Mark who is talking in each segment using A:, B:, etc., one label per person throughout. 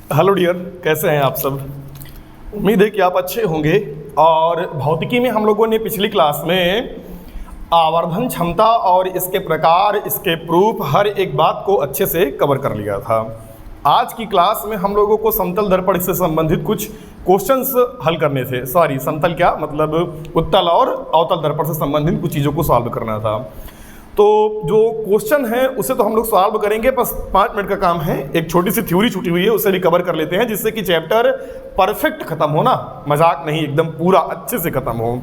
A: Hello dear, कैसे हैं आप सब। उम्मीद है कि आप अच्छे होंगे। और भौतिकी में हम लोगों ने पिछली क्लास में आवर्धन क्षमता और इसके प्रकार, इसके प्रूफ, हर एक बात को अच्छे से कवर कर लिया था। आज की क्लास में हम लोगों को समतल दर्पण से संबंधित कुछ क्वेश्चंस हल करने थे। सॉरी, समतल क्या मतलब, उत्तल और अवतल दर्पण से संबंधित कुछ चीज़ों को सॉल्व करना था। तो जो क्वेश्चन है उसे तो हम लोग सॉल्व करेंगे, बस 5 मिनट का काम है। एक छोटी सी थ्योरी छूटी हुई है, उसे भी कवर कर लेते हैं, जिससे कि चैप्टर परफेक्ट खत्म हो ना, मजाक नहीं, एकदम पूरा अच्छे से खत्म हो।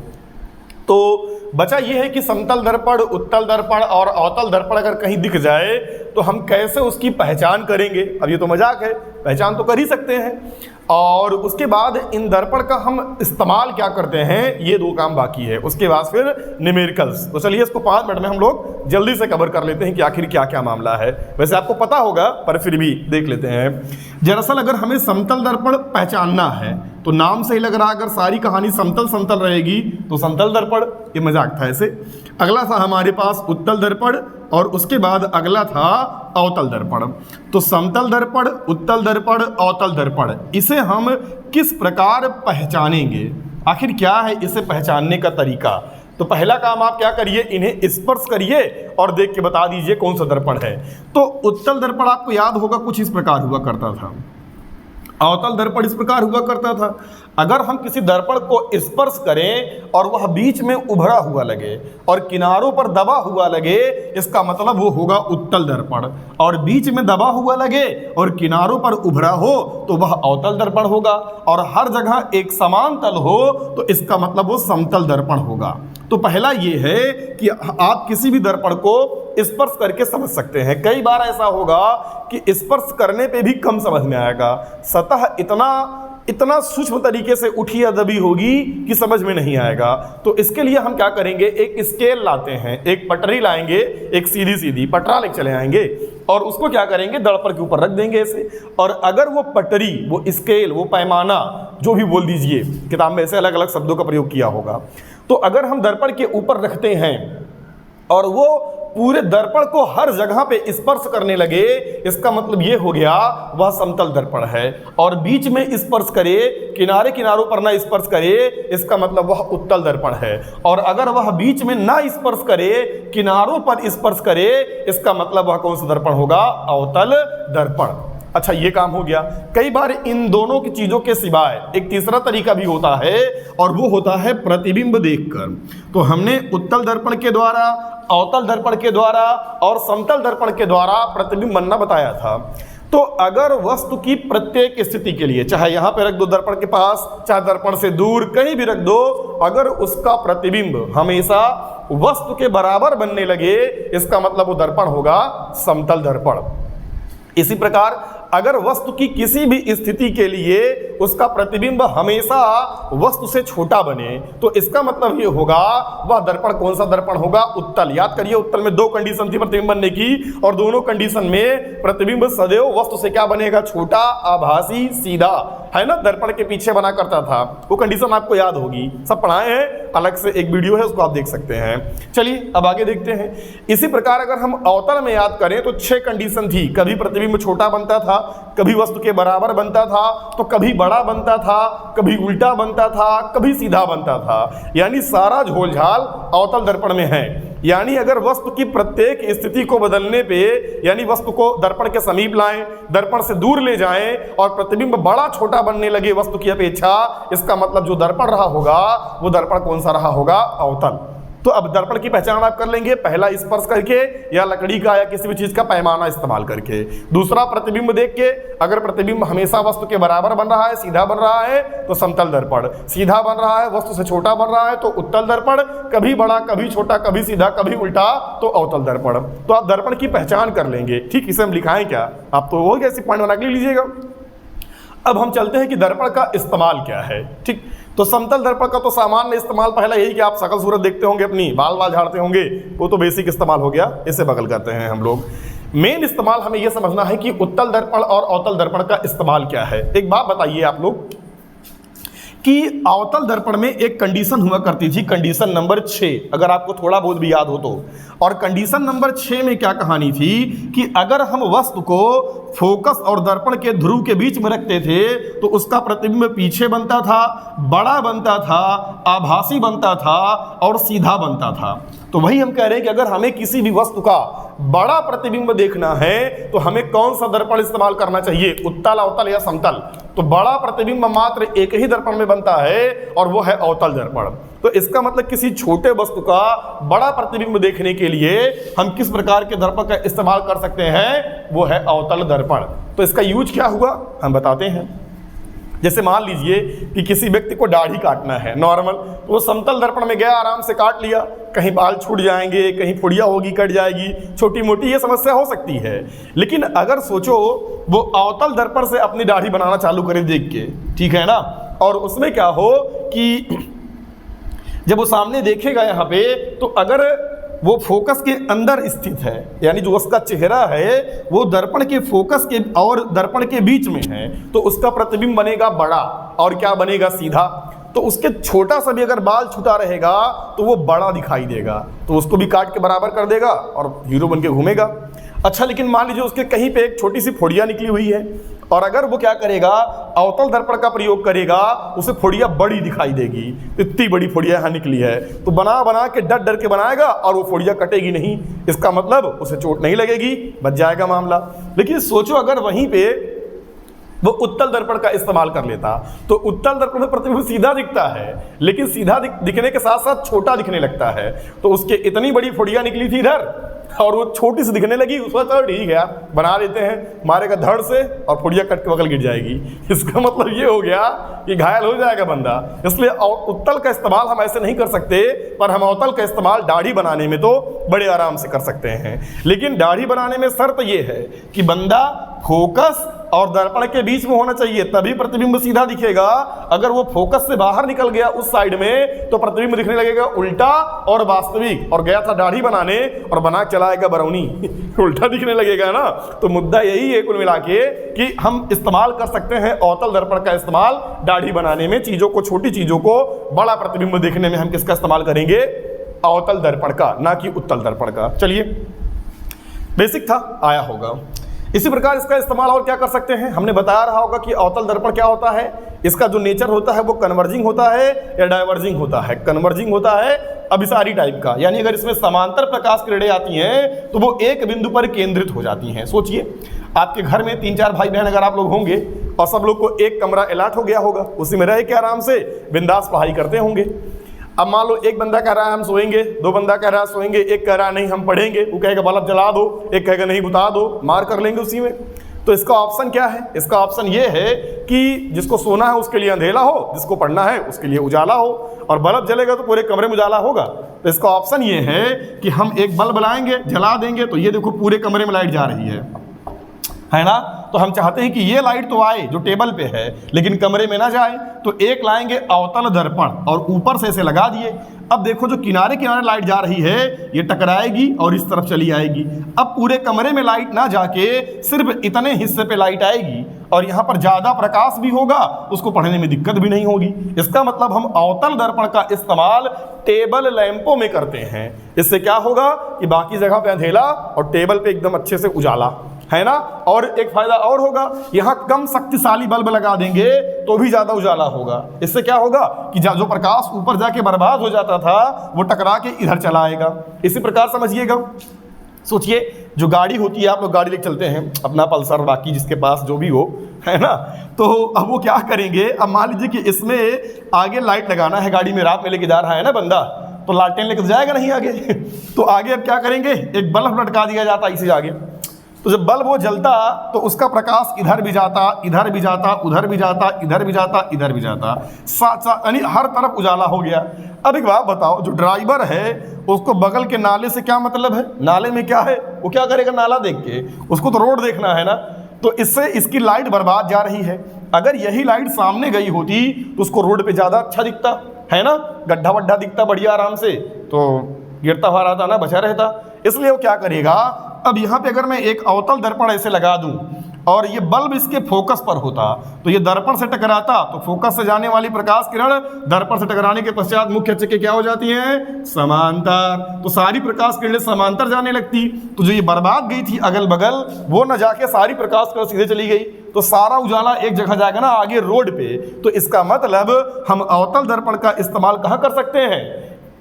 A: तो बचा ये है कि समतल दर्पण, उत्तल दर्पण और अवतल दर्पण अगर कहीं दिख जाए तो हम कैसे उसकी पहचान करेंगे। अब ये तो मजाक है, पहचान तो कर ही सकते हैं। और उसके बाद इन दर्पण का हम इस्तेमाल क्या करते हैं, ये 2 काम बाकी है। उसके बाद फिर न्यूमेरिकल्स। तो चलिए इसको 5 मिनट में हम लोग जल्दी से कवर कर लेते हैं कि आखिर क्या क्या मामला है। वैसे आपको पता होगा पर फिर भी देख लेते हैं। दरअसल अगर हमें समतल दर्पण पहचानना है तो नाम से ही लग रहा है, अगर सारी कहानी समतल समतल रहेगी तो समतल दर्पण, ये मजाक था ऐसे। अगला था हमारे पास उत्तल दर्पण और उसके बाद अगला था अवतल दर्पण। तो समतल दर्पण, उत्तल दर्पण, अवतल दर्पण, इसे हम किस प्रकार पहचानेंगे, आखिर क्या है इसे पहचानने का तरीका। तो पहला काम आप क्या करिए, इन्हें स्पर्श करिए और देख के बता दीजिए कौन सा दर्पण है। तो उत्तल दर्पण आपको याद होगा कुछ इस प्रकार हुआ करता था, अवतल दर्पण इस प्रकार हुआ करता था। अगर हम किसी दर्पण को स्पर्श करें और वह बीच में उभरा हुआ लगे और किनारों पर दबा हुआ लगे, इसका मतलब वो होगा उत्तल दर्पण। और बीच में दबा हुआ लगे और किनारों पर उभरा हो तो वह अवतल दर्पण होगा। और हर जगह एक समान तल हो तो इसका मतलब वो समतल दर्पण होगा। तो पहला ये है कि आप किसी भी दर्पण को स्पर्श करके समझ सकते हैं। कई बार ऐसा होगा कि स्पर्श करने पे भी कम समझ में आएगा, सतह इतना सूक्ष्म तरीके से उठी या दबी होगी कि समझ में नहीं आएगा। तो इसके लिए हम क्या करेंगे, एक स्केल लाते हैं, एक पटरी लाएंगे, एक सीधी सीधी पटरा लेके चले आएंगे और उसको क्या करेंगे, दर्पण के ऊपर रख देंगे ऐसे। और अगर वो पटरी, वो स्केल, वो पैमाना, जो भी बोल दीजिए, किताब में ऐसे अलग अलग शब्दों का प्रयोग किया होगा, तो अगर हम दर्पण के ऊपर रखते हैं और वो पूरे दर्पण को हर जगह पे स्पर्श करने लगे, इसका मतलब ये हो गया वह समतल दर्पण है। और बीच में स्पर्श करे, किनारे किनारों पर ना स्पर्श करे, इसका मतलब वह उत्तल दर्पण है। और अगर वह बीच में ना स्पर्श करे, किनारों पर स्पर्श करे, इसका मतलब वह कौन सा दर्पण होगा, अवतल दर्पण। अच्छा, ये काम हो गया। कई बार इन दोनों की चीजों के सिवाय एक तीसरा तरीका भी होता है और वो होता है प्रतिबिंब देखकर। तो हमने उत्तल दर्पण के द्वारा, अवतल दर्पण के द्वारा और समतल दर्पण के द्वारा प्रतिबिंब बनना बताया था। तो अगर वस्तु की प्रत्येक स्थिति के लिए, चाहे यहां पे रख दो दर्पण के पास, चाहे दर्पण से दूर कहीं भी रख दो, अगर उसका प्रतिबिंब हमेशा वस्तु के बराबर बनने लगे, इसका मतलब वो दर्पण होगा समतल दर्पण। इसी प्रकार अगर वस्तु की किसी भी स्थिति के लिए उसका प्रतिबिंब हमेशा वस्तु से छोटा बने, तो इसका मतलब ये होगा वह दर्पण कौन सा दर्पण होगा, उत्तल। याद करिए, उत्तल में 2 कंडीशन थी प्रतिबिंब बनने की, और दोनों कंडीशन में प्रतिबिंब सदैव वस्तु से क्या बनेगा, छोटा, आभासी, सीधा, है ना, दर्पण के पीछे बना करता था। वो कंडीशन आपको याद होगी, सब पढ़ाए हैं, अलग से एक वीडियो है, उसको आप देख सकते हैं। चलिए अब आगे देखते हैं। इसी प्रकार अगर हम अवतल में याद करें तो 6 कंडीशन थी। कभी प्रतिबिंब छोटा बनता था, कभी वस्तु के बराबर बनता था, तो कभी बड़ा बनता था, कभी उल्टा बनता था, कभी सीधा बनता था। यानी सारा झोलझाल अवतल दर्पण में है। यानी अगर वस्तु की प्रत्येक स्थिति को बदलने पे, यानी वस्तु को दर्पण के समीप लाएं, दर्पण से दूर ले जाएं और प्रतिबिंब बड़ा छोटा बनने लगे वस्तु की अपेक्षा, इसका मतलब जो दर्पण रहा होगा वो दर्पण कौन सा रहा होगा, अवतल। तो अब दर्पण की पहचान आप कर लेंगे, पहला स्पर्श करके या लकड़ी का या किसी भी चीज का पैमाना इस्तेमाल करके। दूसरा प्रतिबिंब देख के, अगर प्रतिबिंब हमेशा वस्तु के बराबर बन रहा है, सीधा बन रहा है, तो समतल दर्पण। सीधा बन रहा है, वस्तु से छोटा बन रहा है, तो उत्तल दर्पण। कभी बड़ा, कभी छोटा, कभी सीधा, कभी उल्टा, तो अवतल दर्पण। तो आप दर्पण की पहचान कर लेंगे। ठीक, इसे हम लिखाएं क्या, आप तो वो कैसी पॉइंट बना के लीजिएगा। अब हम चलते हैं कि दर्पण का इस्तेमाल क्या है। ठीक, तो समतल दर्पण का तो सामान्य इस्तेमाल पहला यही कि आप शकल सूरत देखते होंगे, अपनी बाल झाड़ते होंगे, वो तो बेसिक इस्तेमाल हो गया, इसे बगल करते हैं हम लोग। मेन इस्तेमाल हमें यह समझना है कि उत्तल दर्पण और अवतल दर्पण का इस्तेमाल क्या है। एक बात बताइए आप लोग कि अवतल दर्पण में एक कंडीशन हुआ करती थी, कंडीशन नंबर 6, अगर आपको थोड़ा बहुत भी याद हो तो। और कंडीशन नंबर 6 में क्या कहानी थी कि अगर हम वस्तु को फोकस और दर्पण के ध्रुव के बीच में रखते थे तो उसका प्रतिबिंब पीछे बनता था, बड़ा बनता था, आभासी बनता था और सीधा बनता था। तो वही हम कह रहे हैं कि अगर हमें किसी भी वस्तु का बड़ा प्रतिबिंब देखना है तो हमें कौन सा दर्पण इस्तेमाल करना चाहिए, उत्तल, अवतल या समतल। तो बड़ा प्रतिबिंब मात्र एक ही दर्पण में बनता है और वो है अवतल दर्पण। तो इसका मतलब किसी छोटे वस्तु का बड़ा प्रतिबिंब देखने के लिए हम किस प्रकार के दर्पण का इस्तेमाल कर सकते हैं, वो है अवतल दर्पण। तो इसका यूज क्या हुआ हम बताते हैं। जैसे मान लीजिए कि किसी व्यक्ति को दाढ़ी काटना है नॉर्मल, तो वो समतल दर्पण में गया, आराम से काट लिया, कहीं बाल छूट जाएंगे, कहीं फुड़िया होगी, कट जाएगी, छोटी मोटी ये समस्या हो सकती है। लेकिन अगर सोचो वो अवतल दर्पण से अपनी दाढ़ी बनाना चालू करे देख के, ठीक है ना, और उसमें क्या हो कि जब वो सामने देखेगा यहाँ पे, तो अगर वो फोकस के अंदर स्थित है, यानी जो उसका चेहरा है वो दर्पण के फोकस के और दर्पण के बीच में है, तो उसका प्रतिबिंब बनेगा बड़ा और क्या बनेगा, सीधा। तो उसके छोटा सा भी अगर बाल छूटा रहेगा तो वो बड़ा दिखाई देगा, तो उसको भी काट के बराबर कर देगा और हीरो बन के घूमेगा। अच्छा, लेकिन मान लीजिए उसके कहीं पे एक छोटी सी फोड़िया निकली हुई है और अगर वो क्या करेगा, अवतल दर्पण का प्रयोग करेगा, उसे फोड़िया बड़ी दिखाई देगी। इतनी बड़ी फोड़िया यहाँ निकली है, तो बना बना के डर डर के बनाएगा और वो फोड़िया कटेगी नहीं। इसका मतलब उसे चोट नहीं लगेगी, बच जाएगा मामला। लेकिन सोचो अगर वहीं पे वो उत्तल दर्पण का इस्तेमाल कर लेता, तो उत्तल दर्पण में प्रतिबिंब सीधा दिखता है, लेकिन सीधा दिखने के साथ साथ छोटा दिखने लगता है। तो उसके इतनी बड़ी फोड़िया निकली थी इधर और वो छोटी सी दिखने लगी, उसको तो ठीक है बना देते हैं, मारेगा धड़ से और फोड़िया कट के बगल गिर जाएगी। इसका मतलब ये हो गया कि घायल हो जाएगा बंदा। इसलिए उत्तल का इस्तेमाल हम ऐसे नहीं कर सकते, पर हम अवतल का इस्तेमाल दाढ़ी बनाने में तो बड़े आराम से कर सकते हैं। लेकिन दाढ़ी बनाने में शर्त ये है कि बंदा फोकस और दर्पण के बीच में होना चाहिए, तभी प्रतिबिंब सीधा दिखेगा। अगर वो फोकस से बाहर निकल गया उस साइड में तो प्रतिबिंब दिखने लगेगा उल्टा और वास्तविक, और गया था दाढ़ी बनाने और बना चलाएगा बरौनी उल्टा दिखने लगेगा ना। तो मुद्दा यही है कुल मिला के कि हम इस्तेमाल कर सकते हैं अवतल दर्पण का इस्तेमाल दाढ़ी बनाने में, चीजों को, छोटी चीजों को बड़ा प्रतिबिंब देखने में हम किसका इस्तेमाल करेंगे, अवतल दर्पण का, ना कि उत्तल दर्पण का। चलिए, बेसिक था, आया होगा। इसी प्रकार इसका इस्तेमाल और क्या कर सकते हैं, हमने बताया रहा होगा कि अवतल दर्पण क्या होता है, इसका जो नेचर होता है वो कन्वर्जिंग होता है या डाइवर्जिंग होता है। कन्वर्जिंग होता है अभिसारी टाइप का, यानी अगर इसमें समांतर प्रकाश किरणें आती हैं तो वो एक बिंदु पर केंद्रित हो जाती हैं। सोचिए आपके घर में 3-4 भाई बहन अगर आप लोग होंगे और सब लोग को एक कमरा अलॉट हो गया होगा, उसी में रह के आराम से बिंदास पढ़ाई करते होंगे। अब मान लो एक बंदा कह रहा है हम सोएंगे, दो बंदा कह रहा है सोएंगे, एक कह रहा है नहीं हम पढ़ेंगे, वो कहेगा बल्ब जला दो, एक कहेगा नहीं बुता दो, मार कर लेंगे उसी में। तो इसका ऑप्शन क्या है, इसका ऑप्शन ये है कि जिसको सोना है उसके लिए अंधेला हो, जिसको पढ़ना है उसके लिए उजाला हो, और बल्ब जलेगा तो पूरे कमरे में उजाला होगा। तो इसका ऑप्शन ये है कि हम एक बल्ब लाएंगे, जला देंगे, तो ये देखो पूरे कमरे में लाइट जा रही है ना। तो हम चाहते हैं कि ये लाइट तो आए जो टेबल पे है लेकिन कमरे में ना जाए, तो एक लाएंगे अवतल दर्पण और ऊपर से इसे लगा दिए। अब देखो जो किनारे किनारे लाइट जा रही है ये टकराएगी और इस तरफ चली आएगी। अब पूरे कमरे में लाइट ना जाके सिर्फ इतने हिस्से पे लाइट आएगी और यहाँ पर ज़्यादा प्रकाश भी होगा, उसको पढ़ने में दिक्कत भी नहीं होगी। इसका मतलब हम अवतल दर्पण का इस्तेमाल टेबल लैंपों में करते हैं। इससे क्या होगा कि बाकी जगह पे अंधेला और टेबल पे एकदम अच्छे से उजाला, है ना। और एक फायदा और होगा, यहाँ कम शक्तिशाली बल्ब लगा देंगे तो भी ज़्यादा उजाला होगा। इससे क्या होगा कि जो प्रकाश ऊपर जाके बर्बाद हो जाता था वो टकरा के इधर चला आएगा। इसी प्रकार समझिएगा, सोचिए जो गाड़ी होती है, आप लोग गाड़ी लेके चलते हैं अपना पल्सर, बाकी जिसके पास जो भी हो, है ना। तो अब वो क्या करेंगे, अब मान लीजिए कि इसमें आगे लाइट लगाना है, गाड़ी में रात में लेके जा रहा है ना बंदा, तो लालटेन लेके जाएगा नहीं आगे तो आगे अब क्या करेंगे, एक बल्ब लटका दिया जाता इसी आगे। तो जब बल्ब वो जलता तो उसका प्रकाश इधर भी जाता, इधर भी जाता, उधर भी जाता, इधर भी जाता, इधर भी जाता, यानी हर तरफ उजाला हो गया। अब एक बात बताओ, जो ड्राइवर है उसको बगल के नाले से क्या मतलब है, नाले में क्या है, वो क्या करेगा, नाला देख के, उसको तो रोड देखना है ना। तो इससे इसकी लाइट बर्बाद जा रही है। अगर यही लाइट सामने गई होती तो उसको रोड पे ज़्यादा अच्छा दिखता, है ना, गड्ढा वड्ढा दिखता बढ़िया आराम से, तो गिरता हुआ रहता ना, बचा रहता। इसलिए वो क्या करेगा, अब यहाँ पे अगर मैं एक अवतल दर्पण ऐसे लगा दूं और ये बल्ब इसके फोकस पर होता तो ये दर्पण से टकराता, तो फोकस से जाने वाली प्रकाश किरण दर्पण से टकराने के पश्चात मुख्य अक्ष के क्या हो जाती है, समांतर। तो सारी प्रकाश किरणें समांतर जाने लगती, तो जो ये बर्बाद गई थी अगल बगल वो न जाके सारी प्रकाश किरण सीधे चली गई, तो सारा उजाला एक जगह जाएगा ना आगे रोड पे। तो इसका मतलब हम अवतल दर्पण का इस्तेमाल कहाँ कर सकते हैं,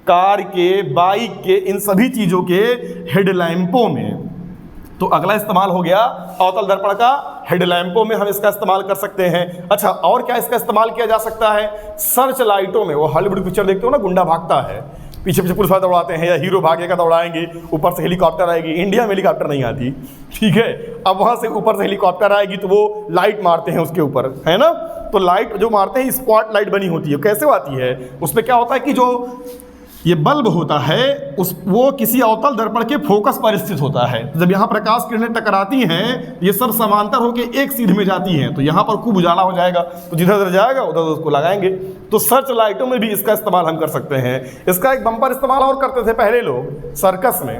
A: कार के, बाइक के, इन सभी चीज़ों के हेडलैम्पों में। तो अगला इस्तेमाल हो गया अवतल दर्पण का हेडलैम्पों में हम इसका इस्तेमाल कर सकते हैं। अच्छा, और क्या इसका इस्तेमाल किया जा सकता है, सर्च लाइटों में। वो हॉलीवुड पिक्चर देखते हो ना, गुंडा भागता है, पीछे पीछे पुलिस वाले दौड़ाते हैं या हीरो भागेगा दौड़ाएंगे, ऊपर से हेलीकॉप्टर आएगी। इंडिया में हेलीकॉप्टर नहीं आती, ठीक है। अब वहाँ से ऊपर से हेलीकॉप्टर आएगी तो वो लाइट मारते हैं उसके ऊपर, है ना। तो लाइट जो मारते हैं स्पॉट लाइट बनी होती है, कैसे आती है, उसमें क्या होता है कि जो ये बल्ब होता है वो किसी अवतल दर्पण के फोकस पर स्थित होता है। जब यहाँ प्रकाश किरणें टकराती हैं ये सब समांतर होकर एक सीध में जाती हैं, तो यहाँ पर खूब उजाला हो जाएगा, तो जिधर उधर जाएगा उधर उसको लगाएंगे। तो सर्च लाइटों में भी इसका इस्तेमाल हम कर सकते हैं। इसका एक बम्पर इस्तेमाल और करते थे पहले लोग सर्कस में,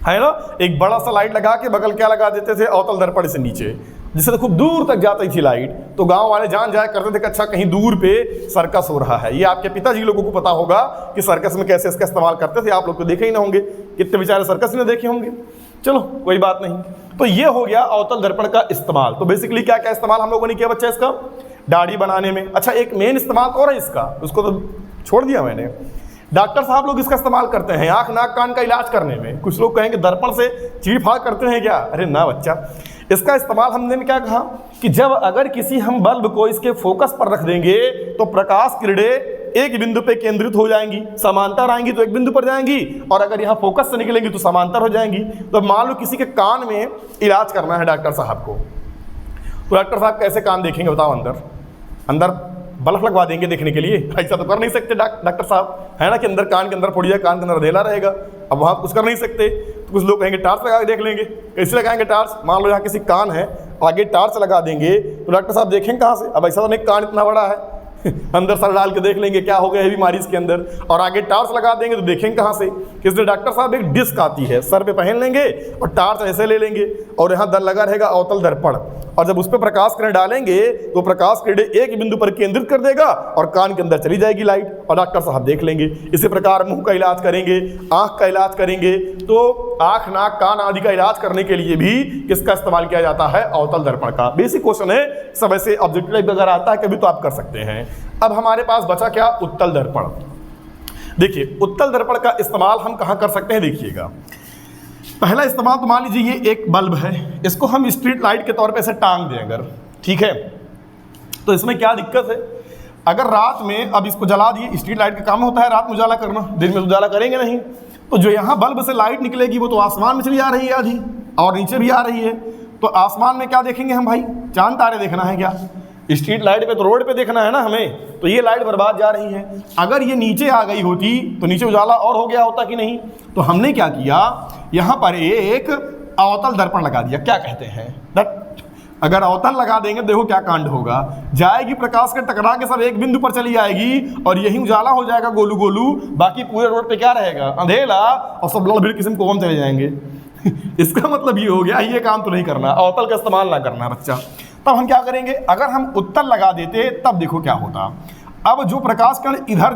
A: है ना। एक बड़ा सा लाइट लगा के बगल क्या लगा देते थे, अवतल दर्पण से नीचे, जिससे खूब दूर तक जाती थी लाइट। तो गांव वाले जान जाया करते थे कि अच्छा कहीं दूर पे सर्कस हो रहा है। ये आपके पिताजी लोगों को पता होगा कि सर्कस में कैसे इसका इस्तेमाल करते थे। आप लोग तो देखे ही ना होंगे, कितने बेचारे सर्कस में देखे होंगे। चलो कोई बात नहीं। तो ये हो गया अवतल दर्पण का इस्तेमाल। तो बेसिकली क्या क्या इस्तेमाल हम लोगों ने किया बच्चा इसका, दाढ़ी बनाने में। अच्छा, एक मेन इस्तेमाल और है इसका, उसको तो छोड़ दिया मैंने। डॉक्टर साहब लोग इसका इस्तेमाल करते हैं आँख नाक कान का इलाज करने में। कुछ लोग कहेंगे दर्पण से चीड़-फाड़ करते हैं क्या, अरे ना बच्चा। इसका इस्तेमाल हमने क्या कहा कि जब अगर किसी हम बल्ब को इसके फोकस पर रख देंगे तो प्रकाश किरणें एक बिंदु पे केंद्रित हो जाएंगी, समांतर आएंगी तो एक बिंदु पर जाएंगी, और अगर यहाँ फोकस से निकलेंगी तो समांतर हो जाएंगी। तो मान लो किसी के कान में इलाज करना है डॉक्टर साहब को, तो डॉक्टर साहब कैसे कान देखेंगे बताओ, अंदर अंदर बल्ब लगवा देंगे देखने के लिए, ऐसा तो कर नहीं सकते डॉक्टर साहब, है ना, कि अंदर कान के अंदर फोड़ जाए, कान के अंदर अंधेला रहेगा। अब वहाँ कुछ कर नहीं सकते, तो कुछ लोग कहेंगे टार्च लगा के देख लेंगे। कैसे लगाएंगे टार्च, मान लो यहाँ किसी कान है, आगे टार्च लगा देंगे तो डॉक्टर साहब देखेंगे कहाँ से। अब ऐसा तो नहीं कान इतना बड़ा है अंदर सर डाल के देख लेंगे क्या हो गया है बीमारी इसके अंदर, और आगे टार्च लगा देंगे तो देखेंगे कहाँ से। इसलिए डॉक्टर साहब एक डिस्क आती है सर पे पहन लेंगे और टार्च ऐसे ले लेंगे, और यहाँ दर लगा रहेगा अवतल दर्पण, और जब उस पर प्रकाश किरण डालेंगे तो प्रकाश किरणें एक बिंदु पर केंद्रित कर देगा और कान के अंदर चली जाएगी लाइट, और डॉक्टर साहब देख लेंगे। इसी प्रकार मुंह का इलाज करेंगे, आँख का इलाज करेंगे, तो आँख नाक कान आदि का इलाज करने के लिए भी किसका इस्तेमाल किया जाता है, अवतल दर्पण का। बेसिक क्वेश्चन है, सब ऐसे ऑब्जेक्टिव टाइप अगर आता है कभी तो आप कर सकते हैं। अब हमारे पास बचा क्या, उत्तल दर्पण। देखिए उत्तल दर्पण का इस्तेमाल हम कहाँ कर सकते हैं, देखिएगा। पहला इस्तेमाल तो मान लीजिए ये एक बल्ब है, इसको हम स्ट्रीट लाइट के तौर पे ऐसे टांग दें अगर, ठीक है, तो इसमें क्या दिक्कत है, अगर रात में अब इसको जला दिए, स्ट्रीट लाइट का काम होता है रात में उजाला करना, दिन में उजाला करेंगे नहीं, तो जो यहाँ बल्ब से लाइट निकलेगी वो तो आसमान में चली आ रही है आधी, और नीचे भी आ रही है। तो आसमान में क्या देखेंगे हम भाई, चांद तारे देखना है क्या, स्ट्रीट लाइट पे तो रोड पे देखना है ना हमें, तो ये लाइट बर्बाद जा रही है। अगर ये नीचे आ गई होती तो नीचे उजाला और हो गया होता कि नहीं। तो हमने क्या किया, यहाँ पर एक अवतल दर्पण लगा दिया। क्या कहते हैं अगर अवतल लगा देंगे देखो क्या कांड होगा, जाएगी प्रकाश के टकरा के सब एक बिंदु पर चली जाएगी और यही उजाला हो जाएगा गोलू गोलू, बाकी पूरे रोड पे क्या रहेगा, अंधेला, और सब लोग भीड़ किस्म को हम चले जाएंगे इसका मतलब ये हो गया ये काम तो नहीं करना, अवतल का इस्तेमाल ना करना बच्चा। तब हम क्या करेंगे, अगर हम उत्तल लगा देते तब देखो क्या होता। अब जो प्रकाश कण इधर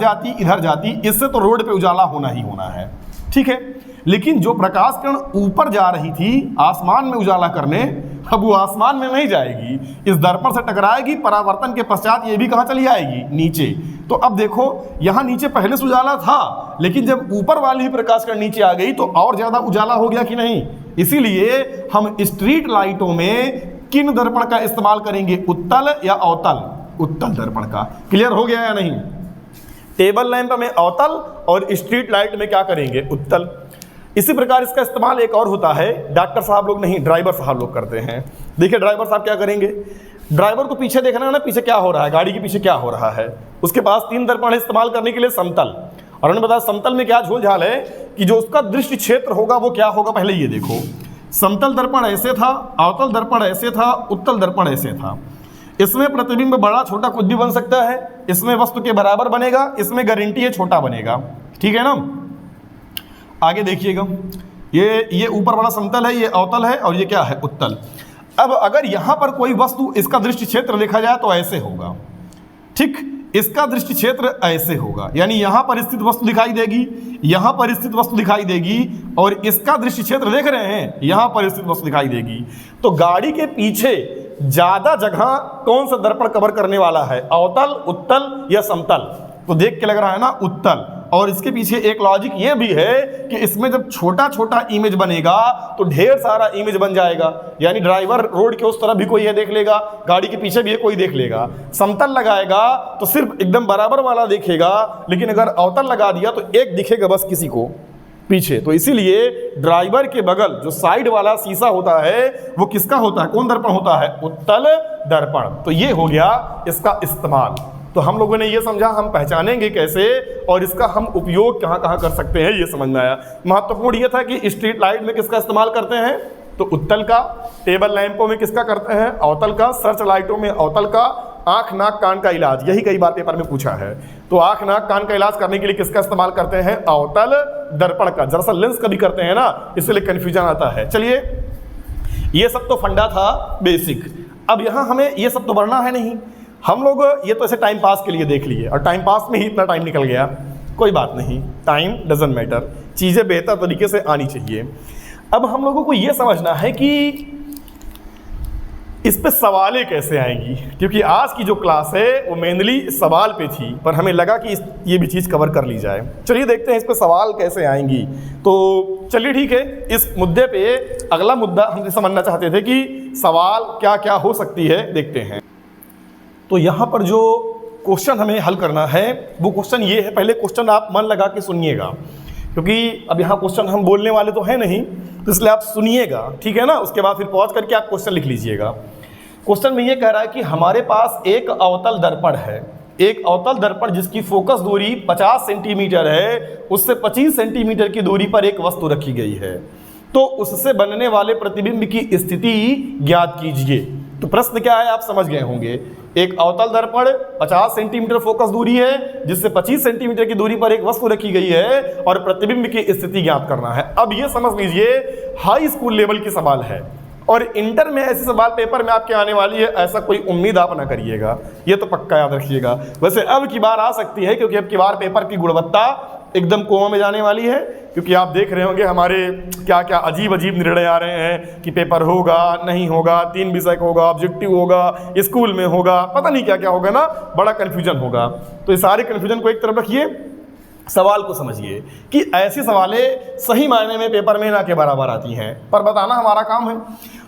A: जाती इससे तो रोड पे उजाला होना ही होना है, ठीक है, लेकिन जो प्रकाश कण ऊपर जा रही थी आसमान में उजाला करने, अब वो आसमान में नहीं जाएगी, इस दर्पण से टकराएगी, परावर्तन के पश्चात ये भी कहाँ चली आएगी, नीचे। तो अब देखो यहाँ नीचे पहले से उजाला था, लेकिन जब ऊपर वाली ही प्रकाश कण नीचे आ गई तो और ज़्यादा उजाला हो गया कि नहीं। इसीलिए हम स्ट्रीट लाइटों में किन दर्पण का इस्तेमाल करेंगे, उत्तल या अवतल, उत्तल दर्पण का। क्लियर हो गया या नहीं। टेबल लैंप में अवतल और स्ट्रीट लाइट में क्या करेंगे, उत्तल। इसी प्रकार इसका इस्तेमाल एक और होता है, डॉक्टर साहब लोग नहीं, ड्राइवर साहब लोग करते हैं। देखिए ड्राइवर साहब क्या करेंगे, ड्राइवर को पीछे देखना है ना, पीछे क्या हो रहा है, गाड़ी के पीछे क्या हो रहा है। उसके पास 3 दर्पण है इस्तेमाल करने के लिए, समतल, और उन्होंने बताया समतल में क्या झोल झाल है कि जो उसका दृष्टि क्षेत्र होगा वो क्या होगा। पहले ये देखो, समतल दर्पण ऐसे था, अवतल दर्पण ऐसे था, उत्तल दर्पण ऐसे था। इसमें प्रतिबिंब बड़ा छोटा कुछ भी बन सकता है, इसमें वस्तु के बराबर बनेगा, इसमें गारंटी है छोटा बनेगा, ठीक है ना। आगे देखिएगा, ये ऊपर वाला समतल है, ये अवतल है, और ये क्या है, उत्तल। अब अगर यहां पर कोई वस्तु, इसका दृष्टि क्षेत्र देखा जाए तो ऐसे होगा, ठीक, इसका दृष्टि क्षेत्र ऐसे होगा, यानी यहां पर स्थित वस्तु दिखाई देगी, यहां पर स्थित वस्तु दिखाई देगी, और इसका दृष्टि क्षेत्र देख रहे हैं, यहां पर स्थित वस्तु दिखाई देगी। तो गाड़ी के पीछे ज्यादा जगह कौन सा दर्पण कवर करने वाला है, अवतल, उत्तल या समतल? तो देख के लग रहा है ना उत्तल। और इसके पीछे एक लॉजिक ये भी है कि इसमें जब छोटा छोटा इमेज बनेगा तो ढेर सारा इमेज बन जाएगा, यानी ड्राइवर रोड के उस तरफ भी कोई है देख लेगा, गाड़ी के पीछे भी है कोई देख लेगा। समतल लगाएगा तो सिर्फ एकदम बराबर वाला देखेगा, लेकिन अगर अवतल लगा दिया तो एक दिखेगा बस किसी को पीछे। तो इसीलिए ड्राइवर के बगल जो साइड वाला शीशा होता है वो किसका होता है, कौन दर्पण होता है, उत्तल दर्पण। तो ये हो गया इसका इस्तेमाल। तो हम लोगों ने ये समझा हम पहचानेंगे कैसे और इसका हम उपयोग कहाँ कहाँ कर सकते हैं, ये समझ में आया। महत्वपूर्ण ये था कि स्ट्रीट लाइट में किसका इस्तेमाल करते हैं, तो उत्तल का, टेबल लैंपों में किसका करते हैं, अवतल का, सर्च लाइटों में अवतल का, आंख नाक कान का इलाज, यही कई बार पेपर में पूछा है। तो आंख नाक कान का इलाज करने के लिए किसका इस्तेमाल करते हैं, अवतल दर्पण का। जरा सा लेंस का भी करते हैं ना, इसलिए कन्फ्यूजन आता है। चलिए, ये सब तो फंडा था बेसिक। अब यहाँ हमें ये सब तो बढ़ना है नहीं, हम लोग ये तो ऐसे टाइम पास के लिए देख लिए और टाइम पास में ही इतना टाइम निकल गया, कोई बात नहीं, टाइम डजंट मैटर, चीज़ें बेहतर तरीके से आनी चाहिए। अब हम लोगों को ये समझना है कि इस पे सवालें कैसे आएंगी, क्योंकि आज की जो क्लास है वो मेनली सवाल पे थी, पर हमें लगा कि ये भी चीज़ कवर कर ली जाए। चलिए देखते हैं इस पे सवाल कैसे आएंगी। तो चलिए ठीक है, इस मुद्दे पे अगला मुद्दा हम समझना चाहते थे कि सवाल क्या क्या हो सकती है, देखते हैं। तो यहाँ पर जो क्वेश्चन हमें हल करना है वो क्वेश्चन ये है, पहले क्वेश्चन आप मन लगा के सुनिएगा, क्योंकि अब यहाँ क्वेश्चन हम बोलने वाले तो है नहीं, तो इसलिए आप सुनिएगा, ठीक है ना। उसके बाद फिर पॉज करके आप क्वेश्चन लिख लीजिएगा। क्वेश्चन में ये कह रहा है कि हमारे पास एक अवतल दर्पण है, एक अवतल दर्पण जिसकी फोकस दूरी 50 सेंटीमीटर है, उससे 25 सेंटीमीटर की दूरी पर एक वस्तु रखी गई है, तो उससे बनने वाले प्रतिबिंब की स्थिति ज्ञात कीजिए। तो प्रश्न क्या है आप समझ गए होंगे, एक अवतल दर्पण 50 सेंटीमीटर फोकस दूरी है, जिससे 25 सेंटीमीटर की दूरी पर एक वस्तु रखी गई है और प्रतिबिंब की स्थिति ज्ञात करना है। अब ये समझ लीजिए हाई स्कूल लेवल की सवाल है और इंटर में ऐसे सवाल पेपर में आपके आने वाली है, ऐसा कोई उम्मीद आप ना करिएगा, ये तो पक्का याद रखिएगा। वैसे अब की बार आ सकती है, क्योंकि अब की बार पेपर की गुणवत्ता एकदम कोमा में जाने वाली है, क्योंकि आप देख रहे होंगे हमारे क्या क्या अजीब अजीब निर्णय आ रहे हैं कि पेपर होगा नहीं होगा, 3 विषय का होगा, ऑब्जेक्टिव होगा, स्कूल में होगा, पता नहीं क्या क्या होगा ना, बड़ा कन्फ्यूजन होगा। तो इस सारे कन्फ्यूजन को एक तरफ रखिए, सवाल को समझिए कि ऐसी सवालें सही मायने में पेपर में ना के बराबर आती हैं, पर बताना हमारा काम है।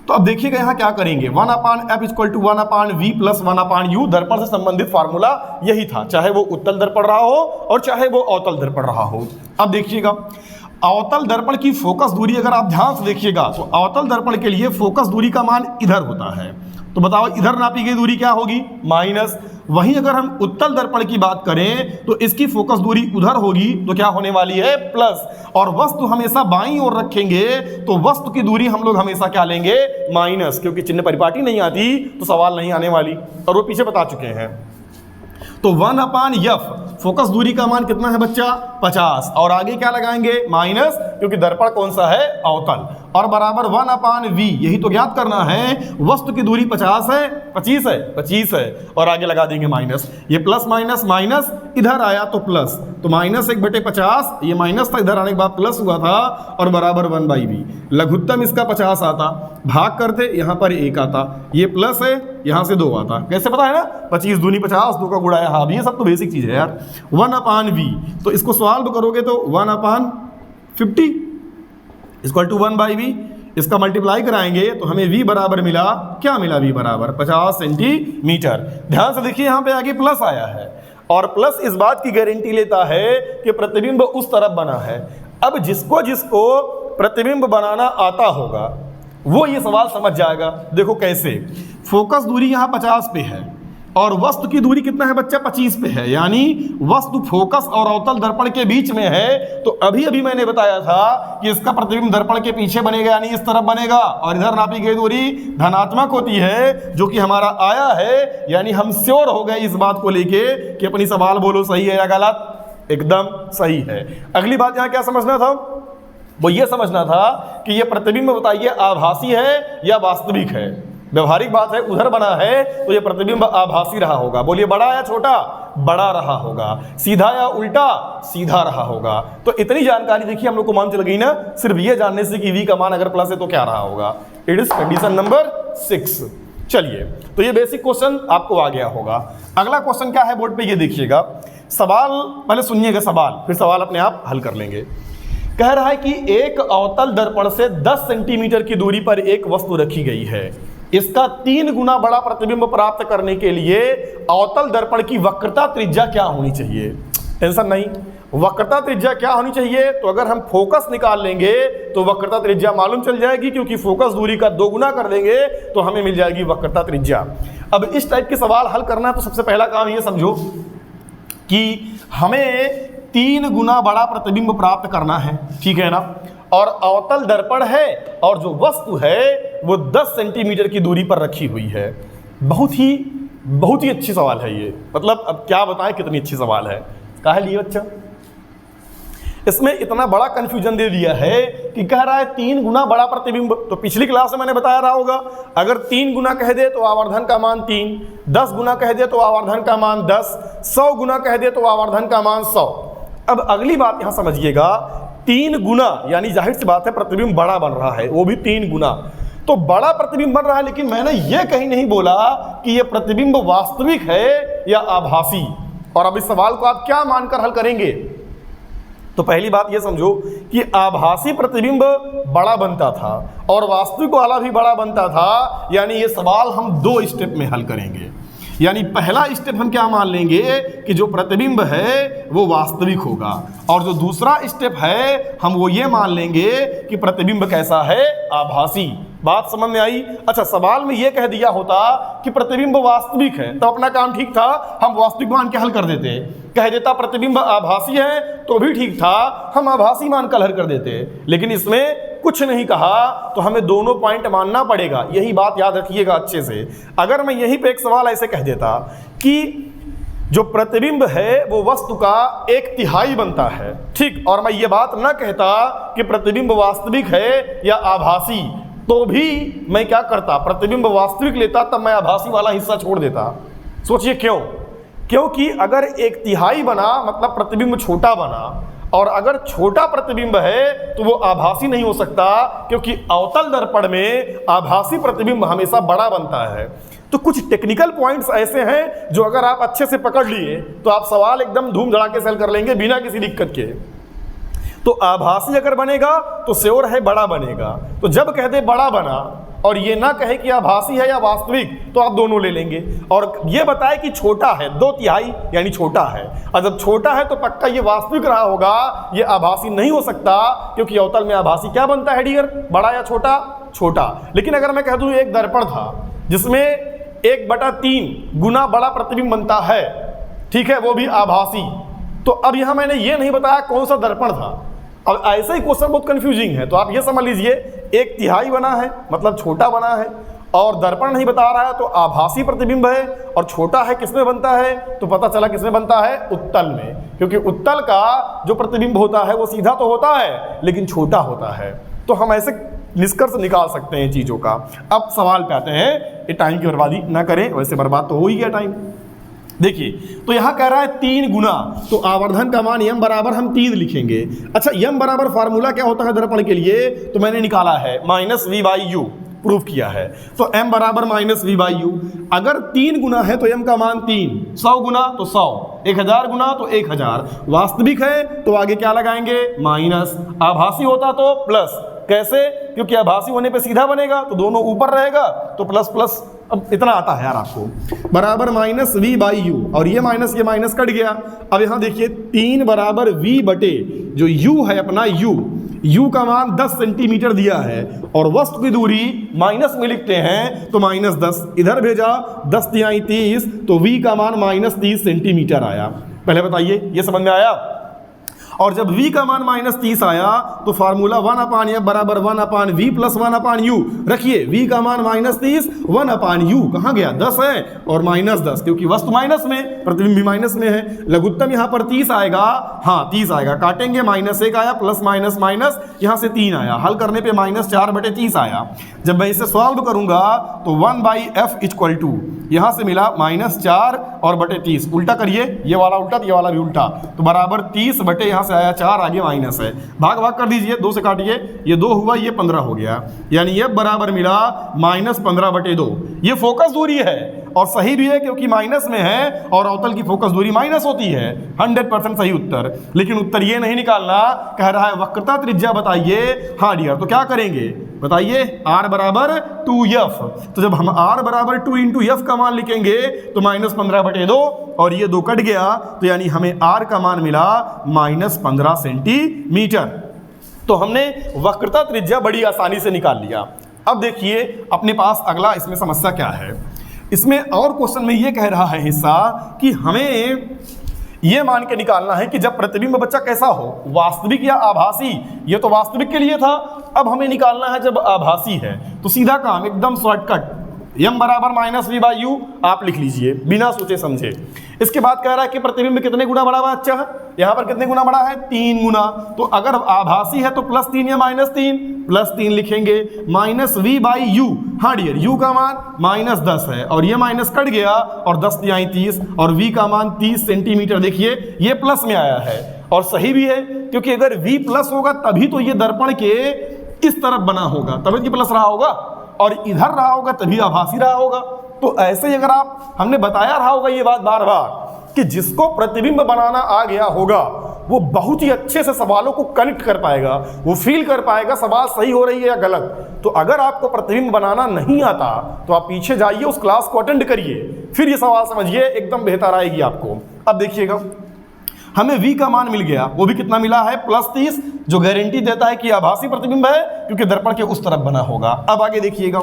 A: तो अब देखिएगा यहाँ क्या करेंगे, 1/f = 1/v + 1/u, दर्पण से संबंधित फार्मूला यही था, चाहे वो उत्तल दर्पण रहा हो और चाहे वो अवतल दर्पण रहा हो। अब देखिएगा अवतल दर्पण की फोकस दूरी अगर आप ध्यान से देखिएगा तो अवतल दर्पण के लिए फोकस दूरी का मान इधर होता है, तो बताओ इधर नापी गई दूरी क्या होगी, माइनस। वहीं अगर हम उत्तल दर्पण की बात करें तो इसकी फोकस दूरी उधर होगी, तो क्या होने वाली है, प्लस। और वस्तु हमेशा बाईं ओर रखेंगे तो वस्तु की दूरी हम लोग हमेशा क्या लेंगे, माइनस, क्योंकि चिन्ह परिपाटी नहीं आती तो सवाल नहीं आने वाली, और वो पीछे बता चुके हैं। तो 1/f फोकस दूरी का मान कितना है बच्चा, 50, और आगे क्या लगाएंगे, माइनस, क्योंकि दर्पण कौन सा है, अवतल, और बराबर 1/v, यही तो ज्ञात करना है। वस्तु की दूरी 50 है, 25 है, और आगे लगा देंगे माइनस। ये प्लस माइनस माइनस इधर आया तो प्लस, तो -1/50, ये माइनस था, इधर आने के बाद प्लस हुआ था, और बराबर 1/v। लघुत्तम इसका 50 आता, भाग करते यहाँ पर 1 आता, ये प्लस है, यहाँ से 2 आता, कैसे पता है ना, 25 दूनी 50, 2 का गुणा है, हाँ ये सब तो बेसिक चीज़ है यार। 1/v, तो इसको सॉल्व करोगे तो 1/50 = 1/v, इसका मल्टीप्लाई कराएंगे तो हमें v बराबर मिला, क्या मिला, v बराबर 50 सेंटीमीटर। ध्यान से देखिए यहाँ पे आगे प्लस आया है, और प्लस इस बात की गारंटी लेता है कि प्रतिबिंब उस तरफ बना है। अब जिसको जिसको प्रतिबिंब बनाना आता होगा वो ये सवाल समझ जाएगा। देखो कैसे, फोकस दूरी यहाँ 50 पे है और वस्तु की दूरी कितना है बच्चा, 25 पे है, यानी वस्तु फोकस और अवतल दर्पण के बीच में है। तो अभी मैंने बताया था कि इसका प्रतिबिंब दर्पण के पीछे बनेगा, यानी इस तरफ बनेगा, और इधर नापी गई दूरी धनात्मक होती है, जो कि हमारा आया है, यानी हम श्योर हो गए इस बात को लेके कि अपनी सवाल बोलो सही है या गलत, एकदम सही है। अगली बात यहाँ क्या समझना था, वो ये समझना था कि ये प्रतिबिंब बताइए आभासी है या वास्तविक है। व्यवहारिक बात है, उधर बना है तो ये प्रतिबिंब आभासी रहा होगा। बोलिए बड़ा या छोटा? बड़ा रहा होगा। सीधा या उल्टा? सीधा रहा होगा। तो इतनी जानकारी देखिए हम लोग को मान चल गई ना, सिर्फ ये जानने से कि v का मान अगर प्लस है तो क्या रहा होगा। It is condition number 6। चलिए, तो ये बेसिक क्वेश्चन आपको आ गया होगा। अगला क्वेश्चन क्या है बोर्ड पे, ये देखिएगा। सवाल पहले सुनिएगा सवाल, फिर सवाल अपने आप हल कर लेंगे। कह रहा है कि एक अवतल दर्पण से 10 सेंटीमीटर की दूरी पर एक वस्तु रखी गई है। इसका 3 गुना बड़ा प्रतिबिंब प्राप्त करने के लिए अवतल दर्पण की वक्रता त्रिज्या क्या होनी चाहिए? टेंशन नहीं, वक्रता त्रिज्या क्या होनी चाहिए? तो अगर हम फोकस निकाल लेंगे तो वक्रता त्रिज्या मालूम चल जाएगी, क्योंकि फोकस दूरी का 2 गुना कर देंगे तो हमें मिल जाएगी वक्रता त्रिज्या। अब इस टाइप के सवाल हल करना है तो सबसे पहला काम ये समझो कि हमें 3 गुना बड़ा प्रतिबिंब प्राप्त करना है, ठीक है ना। और अवतल दर्पण है और जो वस्तु है वो 10 सेंटीमीटर की दूरी पर रखी हुई है। बहुत ही अच्छी सवाल है ये, मतलब अब क्या बताएं कितनी अच्छी सवाल है। काहे लिए बच्चा? इसमें इतना बड़ा कंफ्यूजन दे दिया है कि कह रहा है 3 गुना बड़ा प्रतिबिंब। तो पिछली क्लास में मैंने बताया रहा होगा, अगर 3 गुना कह दे तो आवर्धन का मान 3, 10 गुना कह दे तो आवर्धन का मान 10, 100 गुना कह दे तो आवर्धन का मान 100। अब अगली बात यहां समझिएगा, 3 गुना यानी जाहिर सी बात है प्रतिबिंब बड़ा बन रहा है, वो भी 3 गुना। तो बड़ा प्रतिबिंब बन रहा है, लेकिन मैंने ये कहीं नहीं बोला कि ये प्रतिबिंब वास्तविक है या आभासी। और अब इस सवाल को आप क्या मानकर हल करेंगे? तो पहली बात ये समझो कि आभासी प्रतिबिंब बड़ा बनता था और वास्तविक वाला भी बड़ा बनता था, यानी ये सवाल हम 2 स्टेप में हल करेंगे। यानी पहला स्टेप हम क्या मान लेंगे कि जो प्रतिबिंब है वो वास्तविक होगा, और जो दूसरा स्टेप है हम वो ये मान लेंगे कि प्रतिबिंब कैसा है? आभासी। बात समझ में आई? अच्छा, सवाल में ये कह दिया होता कि प्रतिबिंब वास्तविक है तो अपना काम ठीक था, हम वास्तविक मान के हल कर देते। कह देता प्रतिबिंब आभासी है तो भी ठीक था, हम आभासी मान कर हल कर देते। लेकिन इसमें कुछ नहीं कहा तो हमें दोनों पॉइंट मानना पड़ेगा। यही बात याद रखिएगा अच्छे से। अगर मैं यहीं पे एक सवाल ऐसे कह देता कि जो प्रतिबिंब है वो वस्तु का 1/3 बनता है, ठीक, और मैं ये बात ना कहता कि प्रतिबिंब वास्तविक है या आभासी, तो भी मैं क्या करता? प्रतिबिंब वास्तविक लेता, तब मैं आभासी वाला हिस्सा छोड़ देता। सोचिए क्यों? क्योंकि अगर 1/3 बना मतलब प्रतिबिंब छोटा बना, और अगर छोटा प्रतिबिंब है तो वो आभासी नहीं हो सकता, क्योंकि अवतल दर्पण में आभासी प्रतिबिंब हमेशा बड़ा बनता है। तो कुछ टेक्निकल पॉइंट्स ऐसे हैं जो अगर आप अच्छे से पकड़ लिए तो आप सवाल एकदम धूम धड़ाके से हल कर लेंगे बिना किसी दिक्कत के। तो आभासी अगर बनेगा तो श्योर है बड़ा बनेगा। तो जब कह दे बड़ा बना और ये ना कहे कि आभासी है या वास्तविक, तो आप दोनों ले लेंगे। और ये बताए कि छोटा है, 2/3 यानी छोटा है, और जब छोटा है तो पक्का ये वास्तविक रहा होगा, ये आभासी नहीं हो सकता, क्योंकि अवतल में आभासी क्या बनता है डियर? बड़ा या छोटा? छोटा। लेकिन अगर मैं कह दूं एक दर्पण था जिसमें 1/3 गुना बड़ा प्रतिबिंब बनता है, ठीक है, वो भी आभासी, तो अब यहां मैंने ये नहीं बताया कौन सा दर्पण था। अब ऐसा ही क्वेश्चन बहुत कंफ्यूजिंग है, तो आप ये समझ लीजिए 1/3 बना है मतलब छोटा बना है, और दर्पण नहीं बता रहा है तो आभासी प्रतिबिंब है, और छोटा है किसमें बनता है? तो पता चला किसमें बनता है? उत्तल में, क्योंकि उत्तल का जो प्रतिबिंब होता है वो सीधा तो होता है लेकिन छोटा होता है। तो हम ऐसे निष्कर्ष निकाल सकते हैं चीज़ों का। अब सवाल पे आते हैं, ये टाइम की बर्बादी ना करें, वैसे बर्बाद तो हो ही गया टाइम। देखिए, तो यहाँ कह रहा है 3 गुना, तो आवर्धन का मान m बराबर हम 3 लिखेंगे। अच्छा, m बराबर फार्मूला क्या होता है दर्पण के लिए? तो मैंने निकाला है -v/u, प्रूफ किया है। तो m बराबर -v/u। अगर 3 गुना है तो m का मान 3, 100 गुना तो 100, 1000 गुना तो 1000। वास्तविक है तो आगे क्या लगाएंगे? माइनस। आभासी होता तो प्लस। कैसे? क्योंकि आभासी होने पे सीधा बनेगा तो दोनों ऊपर रहेगा, तो प्लस प्लस। अब इतना आता है यार आपको, बराबर -v/u, और ये माइनस कट गया। अब यहां देखिए 3 बराबर v बटे जो u है अपना u का मान 10 सेंटीमीटर दिया है, और वस्तु की दूरी माइनस में लिखते हैं तो -10 इधर भेजा, 10 तिहाई 30, तो v का मान -30 सेंटीमीटर आया। पहले बताइए ये समझ में आया? और जब v का मान -30 आया तो फार्मूला 1/f बराबर 1/v प्लस 1/u। रखिए v का मान -30, 1/u कहाँ गया 10 है और -10, क्योंकि वस्तु माइनस में, प्रतिबिंब भी माइनस में है। लघुत्तम यहाँ पर 30 आएगा, हाँ 30 आएगा, काटेंगे -1 आया, प्लस माइनस माइनस यहाँ से 3 आया, हल करने पे -4/30 आया। जब मैं इसे सॉल्व करूंगा तो 1/f इक्वल टू यहाँ से मिला -4 और बटे 30, उल्टा करिए, ये वाला उल्टा तो ये वाला भी उल्टा, तो बराबर 30 बटे यहाँ से आया 4, आगे माइनस है, भाग भाग कर दीजिए, 2 से काटिए, ये 2 हुआ, ये 15 हो गया, यानी ये बराबर मिला -15/2। ये फोकस दूरी है और सही भी है क्योंकि माइनस में है और अवतल की फोकस दूरी माइनस होती है। 100% सही उत्तर। लेकिन उत्तर ये नहीं निकालना, कह रहा है वक्रता त्रिज्या बताइए। हाँ डियर, तो क्या करेंगे बताइए, r बराबर 2f। तो जब हम r बराबर 2 इंटू एफ का मान लिखेंगे तो -15/2 और ये 2 कट गया, तो यानी हमें r का मान मिला -15 सेंटीमीटर। तो हमने वक्रता त्रिज्या बड़ी आसानी से निकाल लिया। अब देखिए अपने पास अगला इसमें समस्या क्या है। इसमें और क्वेश्चन में ये कह रहा है हिस्सा कि हमें ये मान के निकालना है कि जब प्रतिबिंब बच्चा कैसा हो, वास्तविक या आभासी। ये तो वास्तविक के लिए था, अब हमें निकालना है जब आभासी है। तो सीधा काम, एकदम शॉर्टकट, m बराबर -v/u आप लिख लीजिए बिना सोचे समझे। इसके बाद कह रहा है कि प्रतिबिंब कितने गुना बड़ा हुआ अच्छा है, यहाँ पर कितने गुना बड़ा है 3 गुना। तो अगर आभासी है तो +3 या -3, +3 लिखेंगे, -v/u। हाँ डियर, u का मान -10 है और ये माइनस कट गया और 10 तिहाई 30 और v का मान 30 सेंटीमीटर। देखिए ये प्लस में आया है और सही भी है क्योंकि अगर v प्लस होगा तभी तो ये दर्पण के इस तरफ बना होगा, तभी कि प्लस रहा होगा, और इधर रहा होगा तभी आभासी रहा होगा। तो ऐसे ही अगर आप, हमने बताया रहा होगा ये बात बार बार कि जिसको प्रतिबिंब बनाना आ गया होगा वो बहुत ही अच्छे से सवालों को कनेक्ट कर पाएगा, वो फील कर पाएगा सवाल सही हो रही है या गलत। तो अगर आपको प्रतिबिंब बनाना नहीं आता तो आप पीछे जाइए, उस क्लास को अटेंड करिए, फिर ये सवाल समझिए, एकदम बेहतर आएगी आपको। अब देखिएगा हमें v का मान मिल गया, वो भी कितना मिला है +30, जो गारंटी देता है कि आभासी प्रतिबिंब है क्योंकि दर्पण के उस तरफ बना होगा। अब आगे देखिएगा,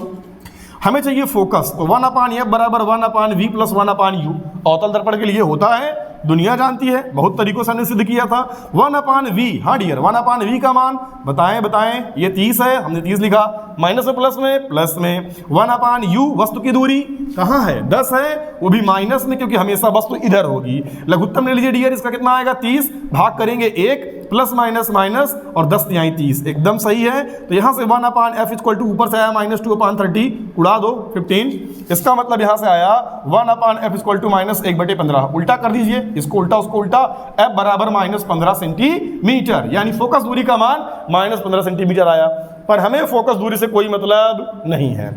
A: हमें चाहिए फोकस, तो 1/f बराबर 1/v प्लस 1/u अवतल दर्पण के लिए होता है, दुनिया जानती है, बहुत तरीकों से हमने सिद्ध किया था। 1/v, हाँ डियर, 1/v का मान बताएं, ये 30 है, हमने 30 लिखा, माइनस में प्लस में 1/u वस्तु की दूरी कहाँ है 10 है, वो भी माइनस में क्योंकि हमेशा वस्तु इधर होगी। लघुत्तम ले लीजिए डियर, इसका कितना आएगा 30, भाग करेंगे 1, प्लस माइनस माइनस और 10 तिहाई 30, एकदम सही है। तो यहाँ से 1/f इक्वल टू ऊपर से आया -2/30, उड़ा दो 15, इसका मतलब यहाँ से आया 1/f इक्वल टू -1/15, उल्टा कर दीजिए, इसको उल्टा उसको उल्टा, f बराबर -15 सेंटीमीटर, यानी फोकस दूरी का मान -15 सेंटीमीटर आया। पर हमें फोकस दूरी से कोई मतलब नहीं है,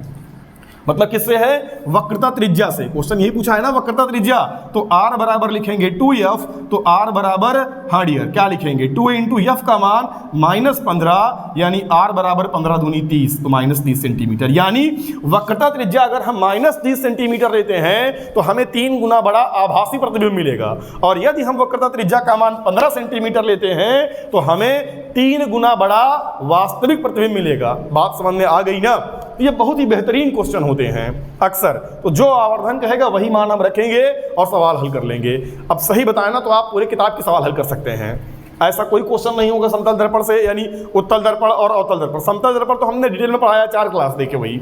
A: मतलब किससे है, वक्रता त्रिज्या से। क्वेश्चन यही पूछा है ना, वक्रता त्रिज्या। तो r बराबर लिखेंगे 2f, तो r बराबर, हाँ डियर, क्या लिखेंगे 2 इंटू एफ का मान -15, यानी r बराबर 15 दूनी 30, तो -30 सेंटीमीटर। यानी वक्रता त्रिज्या अगर हम -30 सेंटीमीटर लेते हैं तो हमें 3 गुना बड़ा आभासी प्रतिबिंब मिलेगा, और यदि हम वक्रता त्रिज्या का मान 15 सेंटीमीटर लेते हैं तो हमें 3 गुना बड़ा वास्तविक प्रतिबिंब मिलेगा। बात समझ में आ गई ना। ये बहुत ही बेहतरीन क्वेश्चन होते हैं अक्सर, तो जो आवर्धन कहेगा वही मान हम रखेंगे और सवाल हल कर लेंगे। अब सही बताए ना तो आप पूरे किताब के सवाल हल कर सकते हैं, ऐसा कोई क्वेश्चन नहीं होगा समतल दर्पण से, यानी उत्तल दर्पण और अवतल दर्पण। समतल दर्पण तो हमने डिटेल में पढ़ाया, 4 क्लास देखे वही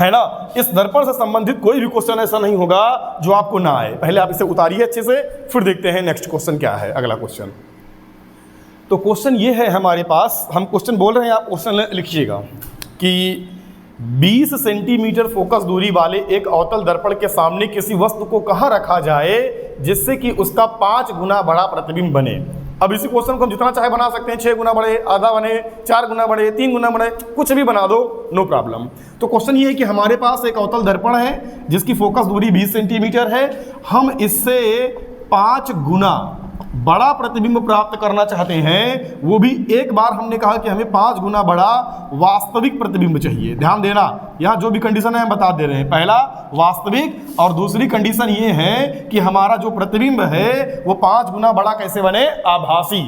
A: है ना। इस दर्पण से संबंधित कोई भी क्वेश्चन ऐसा नहीं होगा जो आपको ना आए। पहले आप इसे उतारिए अच्छे से, फिर देखते हैं नेक्स्ट क्वेश्चन क्या है, अगला क्वेश्चन। तो क्वेश्चन ये है हमारे पास, हम क्वेश्चन बोल रहे हैं, आप क्वेश्चन लिखिएगा कि 20 सेंटीमीटर फोकस दूरी वाले एक अवतल दर्पण के सामने किसी वस्तु को कहाँ रखा जाए जिससे कि उसका 5 गुना बड़ा प्रतिबिंब बने। अब इसी क्वेश्चन को हम जितना चाहे बना सकते हैं, 6 गुना बड़े, आधा बने, 4 गुना बड़े, 3 गुना बड़े, कुछ भी बना दो, नो प्रॉब्लम। तो क्वेश्चन ये है कि हमारे पास एक अवतल दर्पण है जिसकी फोकस दूरी 20 सेंटीमीटर है, हम इससे 5 गुना बड़ा प्रतिबिंब प्राप्त करना चाहते हैं, वो भी एक बार हमने कहा कि हमें 5 गुना बड़ा वास्तविक प्रतिबिंब चाहिए। ध्यान देना, यहाँ जो भी कंडीशन है हम बता दे रहे हैं, पहला वास्तविक, और दूसरी कंडीशन ये है कि हमारा जो प्रतिबिंब है वो 5 गुना बड़ा कैसे बने, आभासी।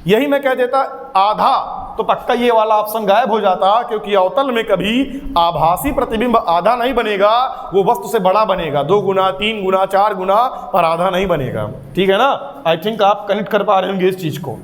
A: यही मैं कह देता आधा तो पक्का ये वाला ऑप्शन गायब हो जाता, क्योंकि अवतल में कभी आभासी प्रतिबिंब आधा नहीं बनेगा, वो वस्तु से बड़ा बनेगा, 2 गुना 3 गुना 4 गुना, पर आधा नहीं बनेगा। ठीक है ना, आई थिंक आप कनेक्ट कर पा रहे होंगे इस चीज को।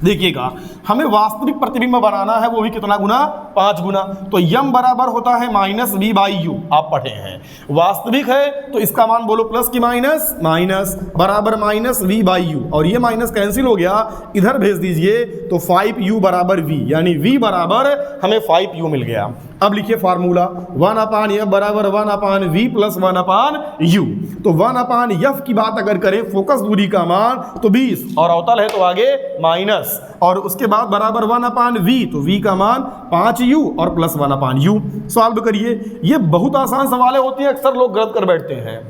A: देखिएगा, हमें वास्तविक प्रतिबिंब बनाना है, वो भी कितना गुना, 5 गुना। तो यम बराबर होता है माइनस वी बाई यू, आप पढ़े हैं। वास्तविक है तो इसका मान बोलो प्लस की माइनस, माइनस बराबर माइनस वी बाई यू, और ये माइनस कैंसिल हो गया, इधर भेज दीजिए तो 5u बराबर v, यानी v बराबर हमें 5u मिल गया। अब लिखिए फार्मूला 1/f बराबर 1/v प्लस 1/u। तो 1/f की बात अगर करें फोकस दूरी का मान तो 20, और अवतल है तो आगे माइनस, और उसके बाद बराबर 1/v, तो v का मान 5u और प्लस 1/u। सॉल्व करिए, ये बहुत आसान सवालें होती हैं, अक्सर लोग गलत कर बैठते हैं।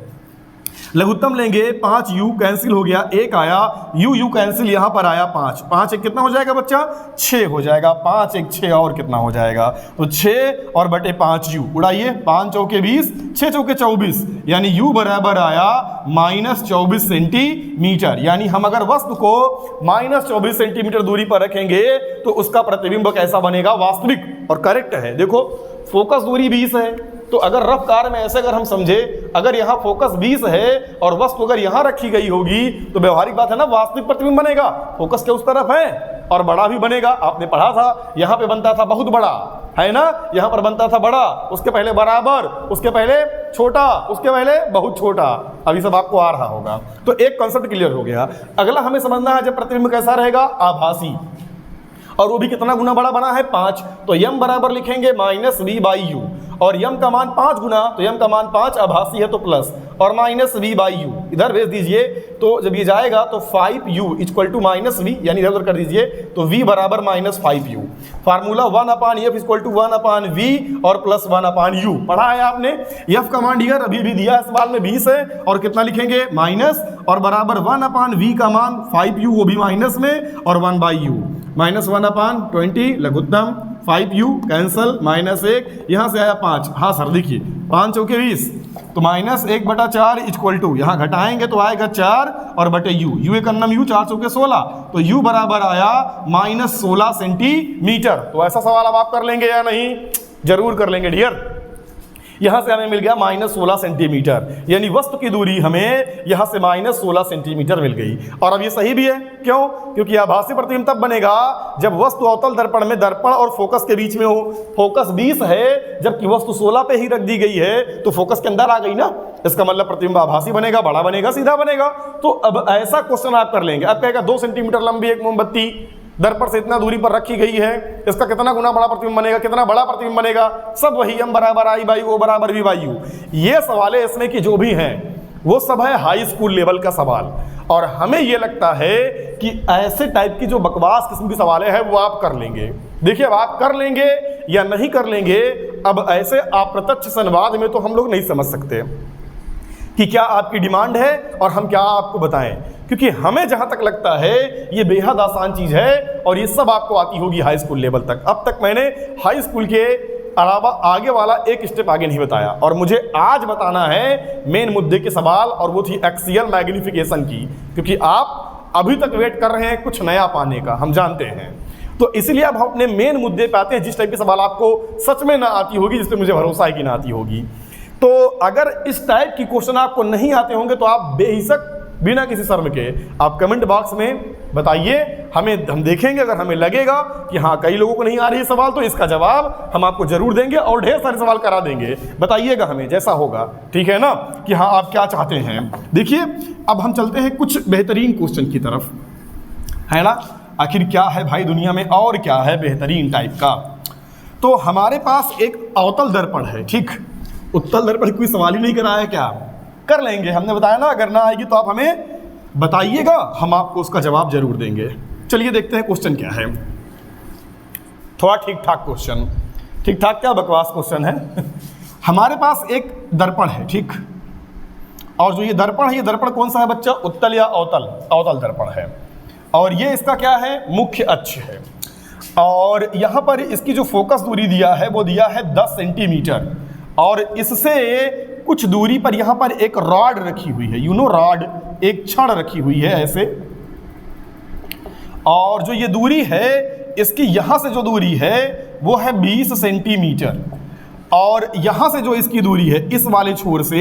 A: लघुत्तम लेंगे, 5u कैंसिल हो गया, 1 आया, u कैंसिल, यहां पर आया 5, 5 एक कितना हो जाएगा बच्चा, 6 हो जाएगा, 5 एक 6 और कितना हो जाएगा, तो 6 और बटे 5u, उड़ाइए, 5 चौके 20, 6 चौके 24, यानी u बराबर आया माइनस 24 सेंटीमीटर। यानी हम अगर वस्तु को माइनस 24 सेंटीमीटर दूरी पर रखेंगे तो उसका प्रतिबिंब कैसा बनेगा, वास्तविक, और करेक्ट है। देखो फोकस दूरी 20 है, तो अगर रफ कार में ऐसे अगर हम समझे, अगर यहाँ फोकस 20 है और वस्तु अगर यहाँ रखी गई होगी तो व्यवहारिक बात है ना, वास्तविक प्रतिबिंब बनेगा, फोकस के उस तरफ है और बड़ा भी बनेगा। आपने पढ़ा था, यहाँ पे बनता था बहुत बड़ा, है ना, यहाँ पर बनता था बड़ा, उसके पहले बराबर, उसके पहले छोटा, उसके पहले बहुत छोटा। अभी सब आपको आ रहा होगा, तो एक कॉन्सेप्ट क्लियर हो गया। अगला हमें समझना है जब प्रतिबिंब कैसा रहेगा, आभासी, और वो भी कितना गुना बड़ा बना है, 5, तो यम बराबर लिखेंगे माइनस वी बाई यू, और यम का मान 5 गुना, तो यम का मान 5, आभासी है तो प्लस, और माइनस वी बाई यू इधर भेज दीजिए, तो जब ये जाएगा तो 5u equal to minus we, यानी इधर उधर कर दीजिए, तो v बराबर minus 5u। Formula 1/f equal to 1/v और प्लस 1/u पढ़ा है आपने। f का मान डियर अभी भी दिया है सवाल में 20 है, और कितना लिखेंगे माइनस, और बराबर 1/v का मान 5u, वो भी माइनस में, और 1/u, minus 1/20 लघुत्तम, 5u cancel, minus 1, यहाँ से आया 5, हाँ सर देखिए 5 चौके 20, तो माइनस 1/4 इक्वल टू, यहाँ घटाएंगे तो आएगा 4 और बटे u, एक अन्नम u, 4 चौके 16, तो u बराबर आया माइनस 16 सेंटीमीटर। तो ऐसा सवाल अब आप कर लेंगे या नहीं, जरूर कर लेंगे डियर। यहाँ से हमें मिल गया माइनस 16 सेंटीमीटर, यानी वस्तु की दूरी हमें यहाँ से माइनस 16 सेंटीमीटर मिल गई। और अब ये सही भी है, क्यों, क्योंकि आभासी प्रतिबिंब तब बनेगा जब वस्तु अवतल दर्पण में दर्पण और फोकस के बीच में हो। फोकस 20 है, जबकि वस्तु 16 पे ही रख दी गई है, तो फोकस के अंदर आ गई ना, इसका मतलब प्रतिबिंब आभासी बनेगा, बड़ा बनेगा, सीधा बनेगा। तो अब ऐसा क्वेश्चन आप कर लेंगे, अब कहेगा 2 सेंटीमीटर लंबी एक मोमबत्ती दर्पण से इतना दूरी पर रखी गई है, इसका कितना गुना बड़ा प्रतिबिंब बनेगा, कितना बड़ा प्रतिबिंब बनेगा, सब वही m बराबर आई बाई ओ बराबर v बाई यू। ये सवाल है इसमें कि जो भी हैं वो सब है हाई स्कूल लेवल का सवाल, और हमें ये लगता है कि ऐसे टाइप की जो बकवास किस्म की सवालें हैं वो आप कर लेंगे। देखिए अब आप कर लेंगे या नहीं कर लेंगे, अब ऐसे अप्रत्यक्ष संवाद में तो हम लोग नहीं समझ सकते कि क्या आपकी डिमांड है और हम क्या आपको बताएं, क्योंकि हमें जहां तक लगता है ये बेहद आसान चीज है, और ये सब आपको आती होगी हाई स्कूल लेवल तक। अब तक मैंने हाई स्कूल के अलावा आगे वाला एक स्टेप आगे नहीं बताया, और मुझे आज बताना है मेन मुद्दे के सवाल, और वो थी एक्सियल मैग्निफिकेशन की, क्योंकि आप अभी तक वेट कर रहे हैं कुछ नया पाने का, हम जानते हैं। तो इसलिए अब हम अपने मेन मुद्दे पे आते हैं, जिस टाइप के सवाल आपको सच में ना आती होगी, जिस पर मुझे भरोसा है कि ना आती होगी। तो अगर इस टाइप की क्वेश्चन आपको नहीं आते होंगे तो आप बेहिचक बिना किसी शर्म के आप कमेंट बॉक्स में बताइए, हम देखेंगे। अगर हमें लगेगा कि हाँ कई लोगों को नहीं आ रही है सवाल, तो इसका जवाब हम आपको जरूर देंगे और ढेर सारे सवाल करा देंगे। बताइएगा हमें जैसा होगा, ठीक है ना, कि हाँ आप क्या चाहते हैं। देखिए अब हम चलते हैं कुछ बेहतरीन क्वेश्चन की तरफ, है ना। आखिर क्या है भाई दुनिया में और क्या है बेहतरीन टाइप का। तो हमारे पास एक अवतल दर्पण है, ठीक। उत्तल दर्पण कोई सवाल ही नहीं कराया, क्या कर लेंगे, हमने बताया ना। अगर ना आएगी तो आप हमें बताइएगा, हम आपको उसका जवाब जरूर देंगे। चलिए देखते हैं क्वेश्चन क्या है। थोड़ा ठीक ठाक क्वेश्चन, ठीक ठाक क्या बकवास क्वेश्चन है। हमारे पास एक दर्पण है, ठीक, और जो ये दर्पण है, ये दर्पण कौन सा है बच्चा, उत्तल या अवतल, अवतल दर्पण है। और ये इसका क्या है, मुख्य अक्ष है। और यहाँ पर इसकी जो फोकस दूरी दिया है वो दिया है 10 सेंटीमीटर, और इससे कुछ दूरी पर यहाँ पर एक रॉड रखी हुई है, रॉड, एक छड़ रखी हुई है ऐसे। और जो ये दूरी है इसकी यहाँ से जो दूरी है वो है 20 सेंटीमीटर, और यहाँ से जो इसकी दूरी है इस वाले छोर से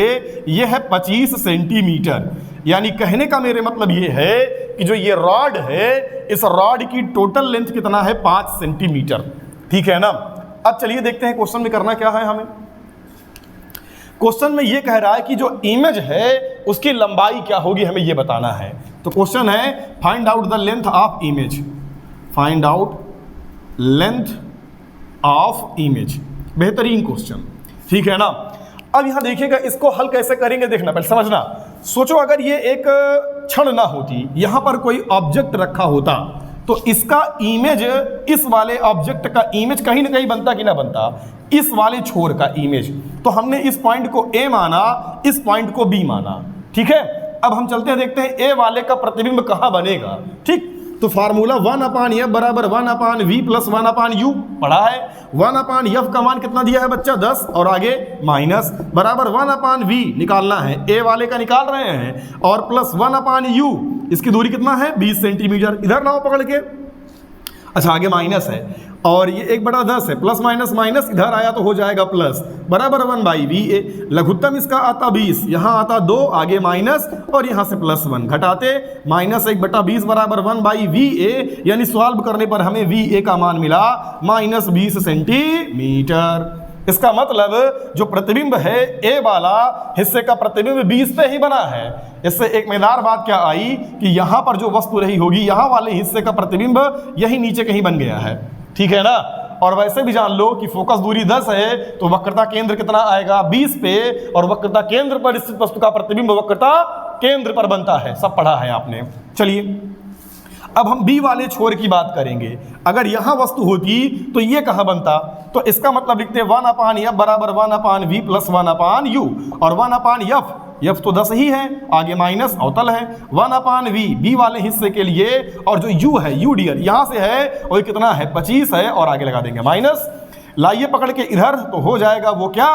A: ये है 25 सेंटीमीटर। यानी कहने का मेरे मतलब ये है कि जो ये रॉड है, इस रॉड की टोटल लेंथ कितना है, 5 सेंटीमीटर। ठीक है ना। अब चलिए देखते हैं क्वेश्चन में करना क्या है हमें। क्वेश्चन में ये कह रहा है कि जो इमेज है उसकी लंबाई क्या होगी, हमें ये बताना है। तो क्वेश्चन है find out the length of image, find out length of image. बेहतरीन क्वेश्चन, ठीक है ना। अब यहां देखिएगा, इसको हल कैसे करेंगे देखना, पहले समझना। सोचो अगर ये एक क्षण ना होती, यहां पर कोई ऑब्जेक्ट रखा होता, तो इसका इमेज, इस वाले ऑब्जेक्ट का इमेज कहीं ना कहीं बनता कि ना बनता, इस वाले छोर का इमेज। तो हमने इस पॉइंट को ए माना, इस पॉइंट को बी माना। ठीक है। अब हम चलते हैं, देखते हैं ए वाले का प्रतिबिंब कहां बनेगा। ठीक, तो फार्मूला 1/f बराबर 1/v प्लस 1/u पढ़ा है। 1/f का मान कितना दिया है बच्चा, 10, और आगे माइनस बराबर 1/v निकालना है, ए वाले का निकाल रहे हैं, और प्लस 1/u, इसकी दूरी कितना है, 20 सेंटीमीटर। इधर लाओ पकड़ के, अच्छा आगे माइनस है, और ये 1/10 है, प्लस माइनस माइनस इधर आया तो हो जाएगा प्लस, बराबर 1/va। लघुत्तम इसका आता 20, यहाँ आता 2, आगे माइनस, और यहाँ से प्लस 1 घटाते माइनस 1/20 बराबर 1/va। यानी सॉल्व करने पर हमें va का मान मिला -20 सेंटीमीटर। इसका मतलब जो प्रतिबिंब है ए वाला हिस्से का प्रतिबिंब 20 पे ही बना है। इससे एक मजेदार बात क्या आई कि यहाँ पर जो वस्तु रही होगी, यहाँ वाले हिस्से का प्रतिबिंब यही नीचे कहीं बन गया है। ठीक है ना। और वैसे भी जान लो कि फोकस दूरी 10 है, तो वक्रता केंद्र कितना आएगा, 20 पे, और वक्रता केंद्र पर स्थित वस्तु का प्रतिबिंब वक्रता केंद्र पर बनता है। सब पढ़ा है आपने। चलिए अब हम बी वाले छोर की बात करेंगे। अगर यहाँ वस्तु होती तो ये कहाँ बनता, तो इसका मतलब लिखते हैं 1/f बराबर 1/v प्लस 1/u, और 1/f, f तो 10 ही है, आगे माइनस अवतल है, 1/v बी वाले हिस्से के लिए, और जो u है, u डियर यहाँ से है, और कितना है, 25 है, और आगे लगा देंगे माइनस। लाइए पकड़ के इधर, तो हो जाएगा वो क्या,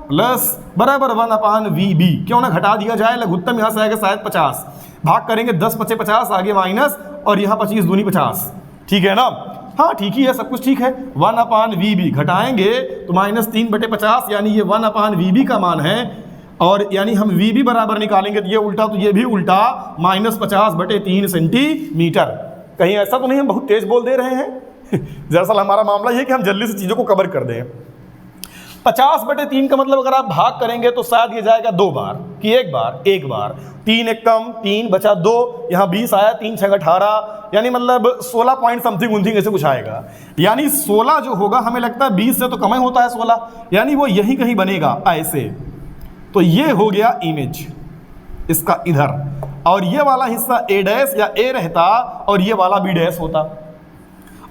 A: प्लस बराबर 1/vb। क्यों ना घटा दिया जाए, लघुत्तम यहाँ से आएगा शायद 50, भाग करेंगे 10 × 50, आगे माइनस, और यहाँ 25 दूनी 50। ठीक है ना। हाँ ठीक ही है, सब कुछ ठीक है। 1/vb घटाएंगे तो -3/50, यानी ये 1/vb का मान है, और यानी हम vb बराबर निकालेंगे तो ये उल्टा, तो ये भी उल्टा, -50/3 सेंटीमीटर। कहीं ऐसा तो नहीं हम बहुत तेज बोल दे रहे हैं? दरअसल हमारा मामला ये कि हम जल्दी से चीज़ों को कवर कर दें। 50/3 का मतलब अगर आप भाग करेंगे तो शायद ये जाएगा 2 बार कि एक बार 3 एक कम, 3 बचा 2, यहाँ 20 आया, 3 6 18, यानी मतलब 16 पॉइंट समथिंग ऐसे कुछ आएगा। यानी 16 जो होगा, हमें लगता है 20 से तो कम ही होता है 16, यानी वो यहीं कहीं बनेगा ऐसे। तो ये हो गया इमेज इसका इधर, और ये वाला हिस्सा a डैश या a रहता, और ये वाला b डैश होता,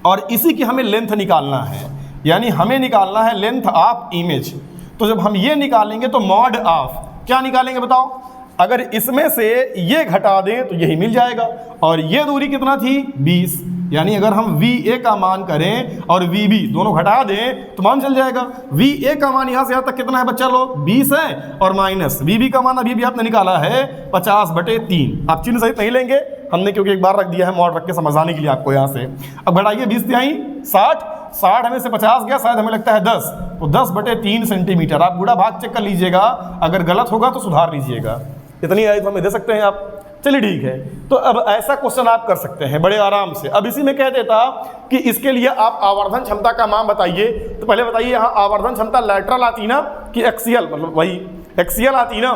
A: और इसी की हमें लेंथ निकालना है। यानी हमें निकालना है लेंथ ऑफ इमेज। तो जब हम ये निकालेंगे तो मॉड ऑफ, क्या निकालेंगे बताओ, अगर इसमें से ये घटा दें तो यही मिल जाएगा, और ये दूरी कितना थी, 20। यानी अगर हम va का मान करें और vb दोनों घटा दें तो मान चल जाएगा। va का मान यहाँ से यहाँ तक कितना है बच्चा लोग, 20 है, और माइनस vb का मान अभी भी आपने निकाला है 50/3। आप चिन्ह सहित नहीं लेंगे हमने, क्योंकि एक बार रख दिया है मॉड रख के समझाने के लिए आपको यहाँ से। अब घटाइए 20 तिहाई 60 हमें से 50 गया, शायद हमें लगता है 10, तो 10/3 सेंटीमीटर। आप बूढ़ा भाग चेक कर लीजिएगा, अगर गलत होगा तो सुधार लीजिएगा। इतनी आयत हमें दे सकते हैं आप। चलिए ठीक है, तो अब ऐसा क्वेश्चन आप कर सकते हैं बड़े आराम से। अब इसी में कह देता कि इसके लिए आप आवर्धन क्षमता का मान बताइए। तो पहले बताइए यहाँ आवर्धन क्षमता लैटरल आती ना कि एक्सियल, मतलब वही एक्सियल आती ना।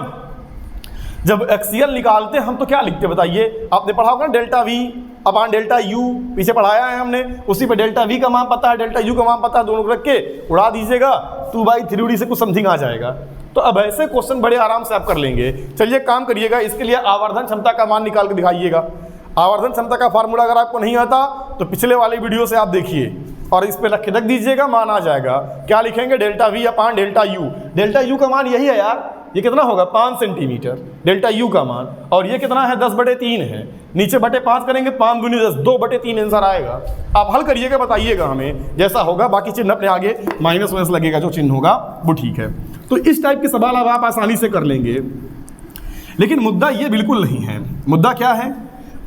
A: जब एक्सियल निकालते हम तो क्या लिखते बताइए, आपने पढ़ा होगा delta V upon delta U, पीछे पढ़ाया है हमने, उसी पे डेल्टा वी का मान पता है, डेल्टा यू का मान पता है, दोनों को रख के उड़ा दीजिएगा, 2/3d से कुछ समथिंग आ जाएगा। तो अब ऐसे क्वेश्चन बड़े आराम से आप कर लेंगे। चलिए काम करिएगा, इसके लिए आवर्धन क्षमता का मान निकाल के दिखाइएगा। आवर्धन क्षमता का फार्मूला अगर आपको नहीं आता तो पिछले वाले वीडियो से आप देखिए, और इस पे रख दीजिएगा, मान आ जाएगा। क्या लिखेंगे, delta V upon delta U. Delta U का मान यही है यार, ये कितना होगा 5 सेंटीमीटर डेल्टा यू का मान, और ये कितना है 10/3 है, नीचे बटे 5 करेंगे 5 दूनी 10, 2/3 आंसर आएगा। आप हल करिएगा, बताइएगा हमें जैसा होगा, बाकी चिन्ह अपने आगे माइनस वाइनस लगेगा, जो चिन्ह होगा वो ठीक है। तो इस टाइप के सवाल अब आप आसानी से कर लेंगे। लेकिन मुद्दा ये बिल्कुल नहीं है। मुद्दा क्या है,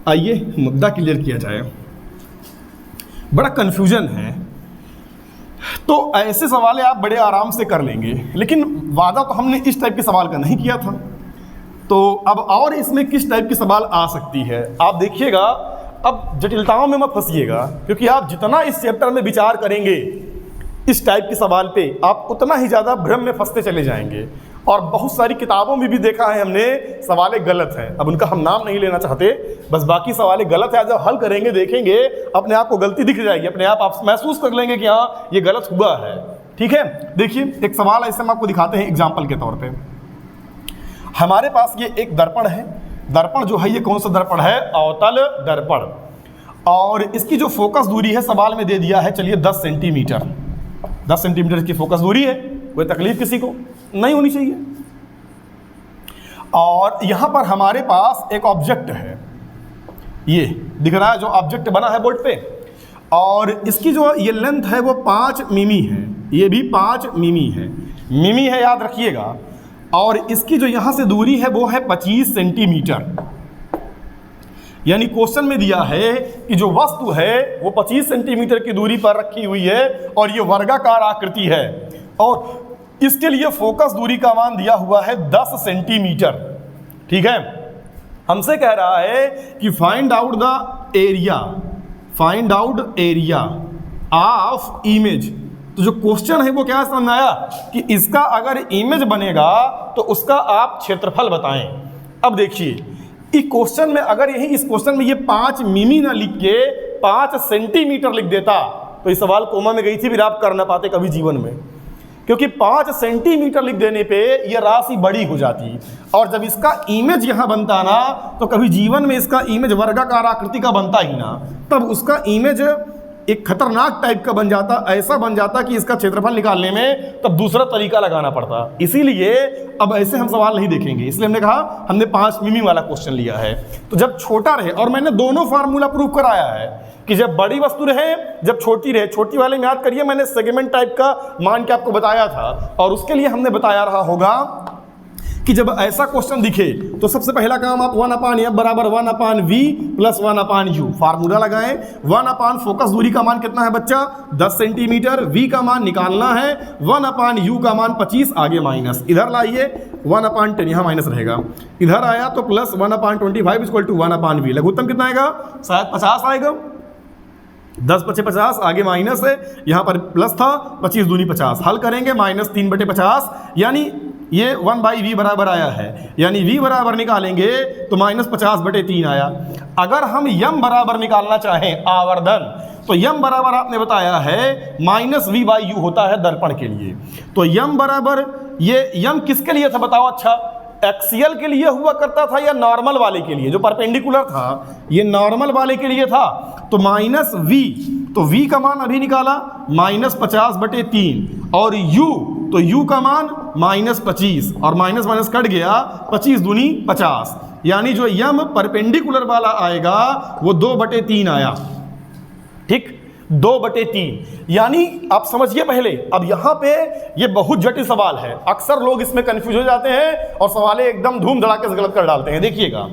A: आइए मुद्दा क्लियर किया जाए। बड़ा कन्फ्यूजन है। तो ऐसे सवाल आप बड़े आराम से कर लेंगे, लेकिन वादा तो हमने इस टाइप के सवाल का नहीं किया था। तो अब और इसमें किस टाइप की सवाल आ सकती है आप देखिएगा। अब जटिलताओं में मत फंसिएगा, क्योंकि आप जितना इस चैप्टर में विचार करेंगे इस टाइप के सवाल पे, आप उतना ही ज़्यादा भ्रम में फंसते चले जाएंगे। और बहुत सारी किताबों में भी देखा है हमने, सवाल गलत हैं। अब उनका हम नाम नहीं लेना चाहते, बस बाकी सवाल गलत है। जब हल करेंगे देखेंगे अपने आप को गलती दिख जाएगी, अपने आप महसूस कर लेंगे कि हाँ ये गलत हुआ है। ठीक है, देखिए एक सवाल ऐसे हम आपको दिखाते हैं एग्जाम्पल के तौर पर। हमारे पास ये एक दर्पण है। दर्पण जो है ये कौन सा दर्पण है? अवतल दर्पण। और इसकी जो फोकस दूरी है सवाल में दे दिया है, चलिए 10 सेंटीमीटर। 10 सेंटीमीटर की फोकस दूरी है, कोई तकलीफ किसी को नहीं होनी चाहिए। और यहाँ पर हमारे पास एक ऑब्जेक्ट है, ये दिख रहा है जो ऑब्जेक्ट बना है बोर्ड पे, और इसकी जो ये लेंथ है वो 5 मिमी है, ये भी 5 मिमी है। मिमी है याद रखिएगा। और इसकी जो यहाँ से दूरी है वो है 25 सेंटीमीटर। यानी क्वेश्चन में दिया है कि जो वस्तु है वो 25 सेंटीमीटर की दूरी पर रखी हुई है और ये वर्गाकार आकृति है, और इसके लिए फोकस दूरी का मान दिया हुआ है 10 सेंटीमीटर। ठीक है, हमसे कह रहा है कि find out the area, find out area of image. तो जो क्वेश्चन है वो क्या समझ आया कि इसका अगर इमेज बनेगा तो उसका आप क्षेत्रफल बताएं। अब देखिए इस क्वेश्चन में, अगर यही इस क्वेश्चन में ये 5 मिमी ना लिख के 5 सेंटीमीटर लिख देता तो ये सवाल कोमा में गई थी, फिर आप कर ना पाते कभी जीवन में, क्योंकि 5 सेंटीमीटर लिख देने पे ये राशि बड़ी हो जाती। और जब इसका इमेज यहाँ बनता ना तो कभी जीवन में इसका इमेज वर्गाकार आकृति का बनता ही ना, तब उसका इमेज एक खतरनाक टाइप का बन जाता, ऐसा बन जाता कि इसका क्षेत्रफल निकालने में तब दूसरा तरीका लगाना पड़ता। इसीलिए अब ऐसे हम सवाल नहीं देखेंगे, इसलिए हमने कहा हमने 5 मिमी वाला क्वेश्चन लिया है। तो जब छोटा रहे, और मैंने दोनों फार्मूला प्रूव कराया है कि जब बड़ी वस्तु रहे जब छोटी रहे। छोटी वाले में याद करिए मैंने सेगमेंट टाइप का मान के आपको बताया था, और उसके लिए हमने बताया रहा होगा कि जब ऐसा क्वेश्चन दिखे तो सबसे पहला काम आप 1/f बराबर 1/v प्लस 1/u फार्मूला लगाएं। 1/, फोकस दूरी का मान कितना है बच्चा? 10 सेंटीमीटर। v का मान निकालना है, 1/u का मान 25, आगे माइनस, इधर लाइए 1/10, यहाँ माइनस रहेगा, इधर आया तो प्लस 1/25 इक्वल टू 1/v। लघुत्तम कितना आएगा? शायद 50 आएगा। 10 × 50, आगे माइनस है, यहाँ पर प्लस था, 25 दूनी 50, हल करेंगे -3/50, यानी ये 1/v बराबर आया है, यानी v बराबर निकालेंगे तो -50/3 आया। अगर हम m बराबर निकालना चाहें आवर्धन, तो m बराबर आपने बताया है -v/u होता है दर्पण के लिए। तो m बराबर, ये m किसके लिए था बताओ? अच्छा, एक्सियल के लिए हुआ करता था या नॉर्मल वाले के लिए? जो परपेंडिकुलर था ये नॉर्मल वाले के लिए था। तो -v, तो v का मान अभी निकाला -50/3, और u, तो u का मान -25, और माइनस माइनस कट गया, 25 दूनी 50, यानी जो m परपेंडिकुलर वाला आएगा वो 2/3 आया। ठीक, 2/3, यानी आप समझिए पहले। अब यहाँ पे ये बहुत जटिल सवाल है, अक्सर लोग इसमें कंफ्यूज हो जाते हैं और सवाल एकदम धूम धड़ाके से गलत कर डालते हैं। देखिएगा,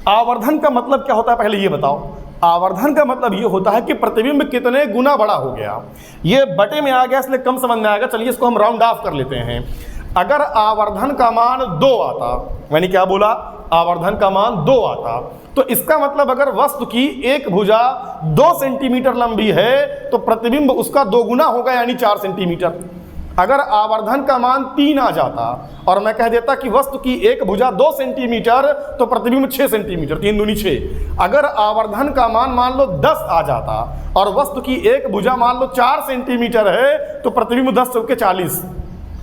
A: आवर्धन का मतलब क्या होता है पहले ये बताओ। आवर्धन का मतलब ये होता है कि प्रतिबिंब कितने गुना बड़ा हो गया। ये बटे में आ गया इसलिए कम समझ में आएगा, चलिए इसको हम राउंड ऑफ कर लेते हैं। अगर आवर्धन का मान 2 आता, मैंने क्या बोला? आवर्धन का मान 2 आता, तो इसका मतलब अगर वस्तु की एक भुजा 2 सेंटीमीटर लंबी है तो प्रतिबिंब उसका 2 गुना होगा, यानी 4 सेंटीमीटर। अगर आवर्धन का मान 3 आ जाता और मैं कह देता कि वस्तु की एक भुजा 2 सेंटीमीटर तो प्रतिबिंब 6 सेंटीमीटर, 3 दूनी 6। अगर आवर्धन का मान लो 10 आ जाता और वस्तु की एक भुजा मान लो 4 सेंटीमीटर है तो प्रतिबिंब 10 चौके 40।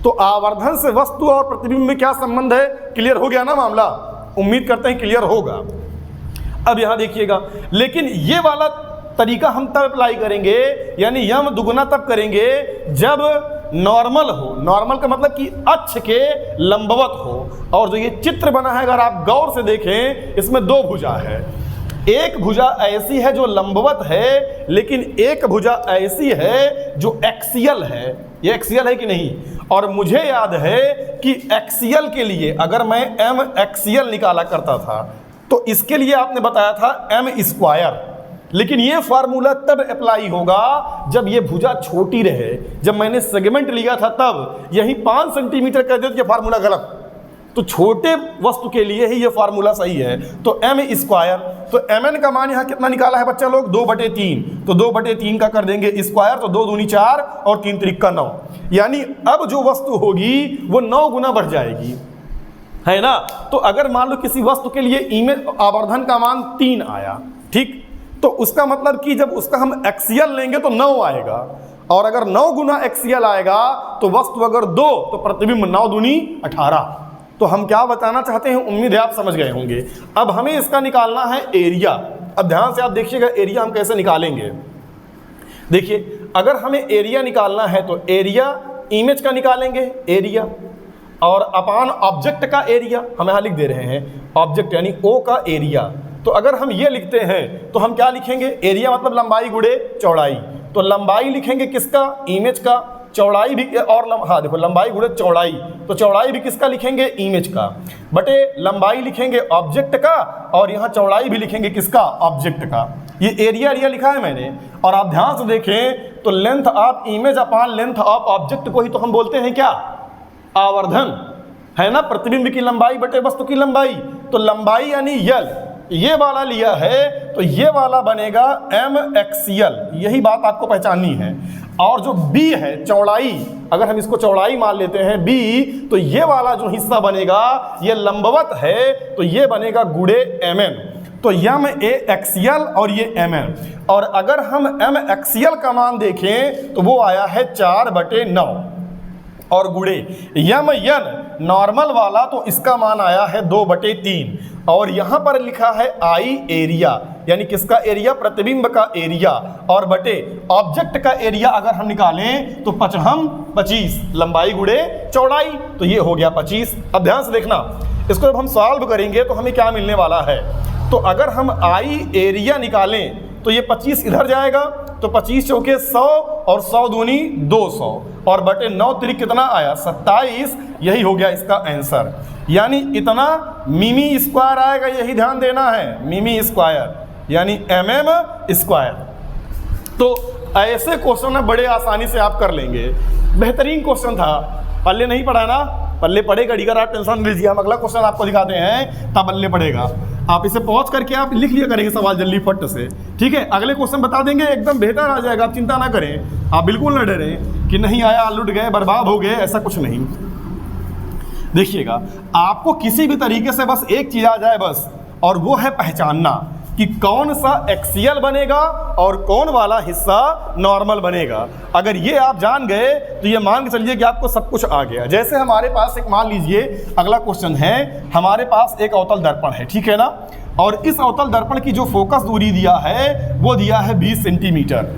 A: तो आवर्धन से वस्तु और प्रतिबिंब में क्या संबंध है? क्लियर हो गया ना मामला? उम्मीद करते हैं क्लियर होगा। अब यहां देखिएगा, लेकिन ये वाला तरीका हम तब अप्लाई करेंगे, यानी यम दुगुना तब करेंगे जब नॉर्मल हो। नॉर्मल का मतलब कि अक्ष के लंबवत हो। और जो ये चित्र बना है अगर आप गौर से देखें, इसमें 2 भुजा है। एक भुजा ऐसी है जो लंबवत है, लेकिन एक भुजा ऐसी है जो एक्सियल है। ये एक्सियल है कि नहीं? और मुझे याद है कि एक्सियल के लिए अगर मैं एम एक्सियल निकाला करता था तो इसके लिए आपने बताया था m²। लेकिन ये फार्मूला तब अप्लाई होगा जब ये भुजा छोटी रहे। जब मैंने सेगमेंट लिया था तब यही 5 सेंटीमीटर कर दिया तो ये फार्मूला गलत। तो छोटे वस्तु के लिए ही ये फार्मूला सही है। तो m स्क्वायर, तो mn का मान यहाँ कितना निकाला है बच्चा लोग 2/3, तो 2/3 का कर देंगे स्क्वायर, तो 2 दूनी 4 और 3 त्रिक 9, यानी अब जो वस्तु होगी वो 9 गुना बढ़ जाएगी, है ना। तो अगर मान लो किसी वस्तु के लिए इमेज आवर्धन का मान 3 आया, ठीक, तो उसका मतलब कि जब उसका हम एक्सियल लेंगे तो 9 आएगा, और अगर 9 गुना एक्सियल आएगा तो वस्तु अगर 2 तो प्रतिबिंब 9 दूनी 18। तो हम क्या बताना चाहते हैं, उम्मीद है आप समझ गए होंगे। अब हमें इसका निकालना है एरिया। अब ध्यान से आप देखिएगा एरिया हम कैसे निकालेंगे। देखिए अगर हमें एरिया निकालना है तो एरिया इमेज का निकालेंगे एरिया, और अपान ऑब्जेक्ट का एरिया हम यहाँ लिख दे रहे हैं, ऑब्जेक्ट यानी ओ का एरिया। तो अगर हम ये लिखते हैं तो हम क्या लिखेंगे, एरिया मतलब लंबाई गुणे चौड़ाई, तो लंबाई लिखेंगे किसका, इमेज का, चौड़ाई भी, और हाँ देखो लंबाई गुणे चौड़ाई, तो चौड़ाई भी किसका लिखेंगे, इमेज का, बटे लंबाई लिखेंगे ऑब्जेक्ट का, और यहाँ चौड़ाई भी लिखेंगे किसका, ऑब्जेक्ट का। ये एरिया लिखा है मैंने। और आप ध्यान से देखें तो length of image upon length of object को ही तो हम बोलते हैं क्या, आवर्धन, है ना, प्रतिबिंब की लंबाई बटे वस्तु की लंबाई। तो लंबाई यानी यल, ये वाला लिया है तो ये वाला बनेगा m एक्सियल, यही बात आपको पहचाननी है। और जो b है चौड़ाई, अगर हम इसको चौड़ाई मान लेते हैं b, तो ये वाला जो हिस्सा बनेगा ये लंबवत है, तो ये बनेगा गुणे mm, तो m a एक्सियल और ये mm। और अगर हम m एक्सियल का मान देखें तो वो आया है 4/9, और गुणे यम यन नॉर्मल वाला तो इसका मान आया है 2/3, और यहाँ पर लिखा है आई एरिया, यानी किसका एरिया, प्रतिबिंब का एरिया, और बटे ऑब्जेक्ट का एरिया अगर हम निकालें तो 25 लंबाई गुणे चौड़ाई, तो ये हो गया 25। अब ध्यान से देखना, इसको जब हम सॉल्व करेंगे तो हमें क्या मिलने वाला है, तो अगर हम आई एरिया निकालें तो ये 25 इधर जाएगा, तो 25 चौके 100 और 100 दूनी 200, और बटे 9 त्रिक कितना आया 27, यही हो गया इसका आंसर। यानी इतना मिमी स्क्वायर आएगा, यही ध्यान देना है, मिमी स्क्वायर यानी mm स्क्वायर। तो ऐसे क्वेश्चन है बड़े आसानी से आप कर लेंगे। बेहतरीन क्वेश्चन था, पल्ले नहीं पढ़ा ना, पल्ले पड़ेगा डिगर, आप टेंशन नहीं लीजिए, हम अगला क्वेश्चन आपको दिखाते हैं तब पल्ले पड़ेगा। आप इसे पहुंच करके आप लिख लिया करेंगे सवाल जल्दी फट से, ठीक है। अगले क्वेश्चन बता देंगे, एकदम बेहतर आ जाएगा, आप चिंता ना करें, आप बिल्कुल ना डरें कि नहीं आया लुट गए बर्बाद हो गए, ऐसा कुछ नहीं। देखिएगा आपको किसी भी तरीके से बस एक चीज आ जाए बस, और वो है पहचानना कि कौन सा एक्सियल बनेगा और कौन वाला हिस्सा नॉर्मल बनेगा। अगर ये आप जान गए तो ये मान के चलिए कि आपको सब कुछ आ गया। जैसे हमारे पास एक, मान लीजिए अगला क्वेश्चन है, हमारे पास एक अवतल दर्पण है, ठीक है ना, और इस अवतल दर्पण की जो फोकस दूरी दिया है वो दिया है 20 सेंटीमीटर,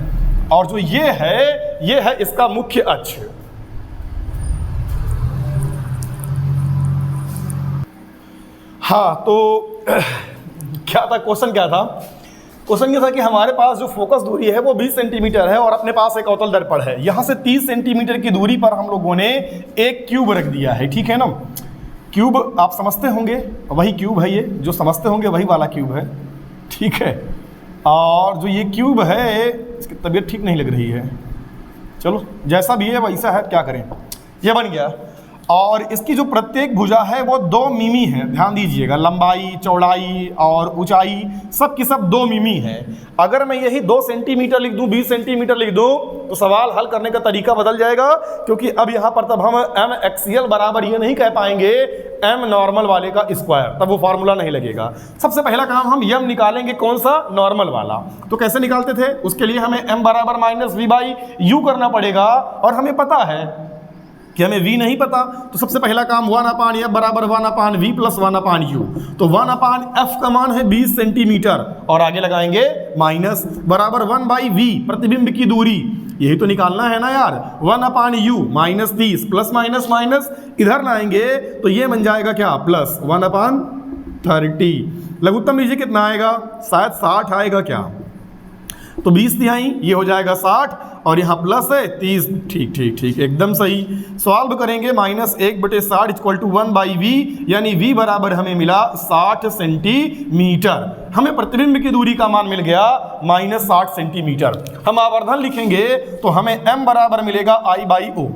A: और जो ये है इसका मुख्य अक्ष। हाँ तो क्या था क्वेश्चन, क्या था क्वेश्चन, ये था कि हमारे पास जो फोकस दूरी है वो 20 सेंटीमीटर है और अपने पास एक अवतल दर्पण है। यहाँ से 30 सेंटीमीटर की दूरी पर हम लोगों ने एक क्यूब रख दिया है, ठीक है ना। क्यूब आप समझते होंगे, वही क्यूब है, ये जो समझते होंगे वही वाला क्यूब है, ठीक है। और जो ये क्यूब है इसकी तबीयत ठीक नहीं लग रही है, चलो जैसा भी है वैसा है, क्या करें, ये बन गया। और इसकी जो प्रत्येक भुजा है वो 2 मिमी है, ध्यान दीजिएगा, लंबाई चौड़ाई और ऊंचाई सब की सब 2 मिमी है। अगर मैं यही 2 सेंटीमीटर लिख दूं, 20 सेंटीमीटर लिख दूं, तो सवाल हल करने का तरीका बदल जाएगा, क्योंकि अब यहाँ पर तब हम m एक्सियल बराबर ये नहीं कह पाएंगे m नॉर्मल वाले का स्क्वायर, तब वो फार्मूला नहीं लगेगा। सबसे पहला काम हम m निकालेंगे, कौन सा, नॉर्मल वाला। तो कैसे निकालते थे, उसके लिए हमें m बराबर -v/u करना पड़ेगा, और हमें पता है कि हमें v नहीं पता, तो सबसे पहला काम 1/f बराबर 1/v + 1/u, तो 1/f का मान है 20 सेंटीमीटर, और आगे लगाएंगे माइनस बराबर 1/v प्रतिबिंब की दूरी, यही तो निकालना है ना यार, 1/u -30 प्लस माइनस माइनस इधर लाएंगे तो ये बन जाएगा क्या, प्लस 1/30। लघुत्तम लीजिए कितना आएगा, शायद 60 आएगा क्या, तो 20 तिहाई ये हो जाएगा 60, और यहाँ प्लस है 30। ठीक ठीक ठीक, एकदम सही। सॉल्व करेंगे -1/60 = 1/v, यानी v बराबर हमें मिला 60 सेंटीमीटर। हमें प्रतिबिंब की दूरी का मान मिल गया -60 सेंटीमीटर। हम आवर्धन लिखेंगे तो हमें m बराबर मिलेगा I/O।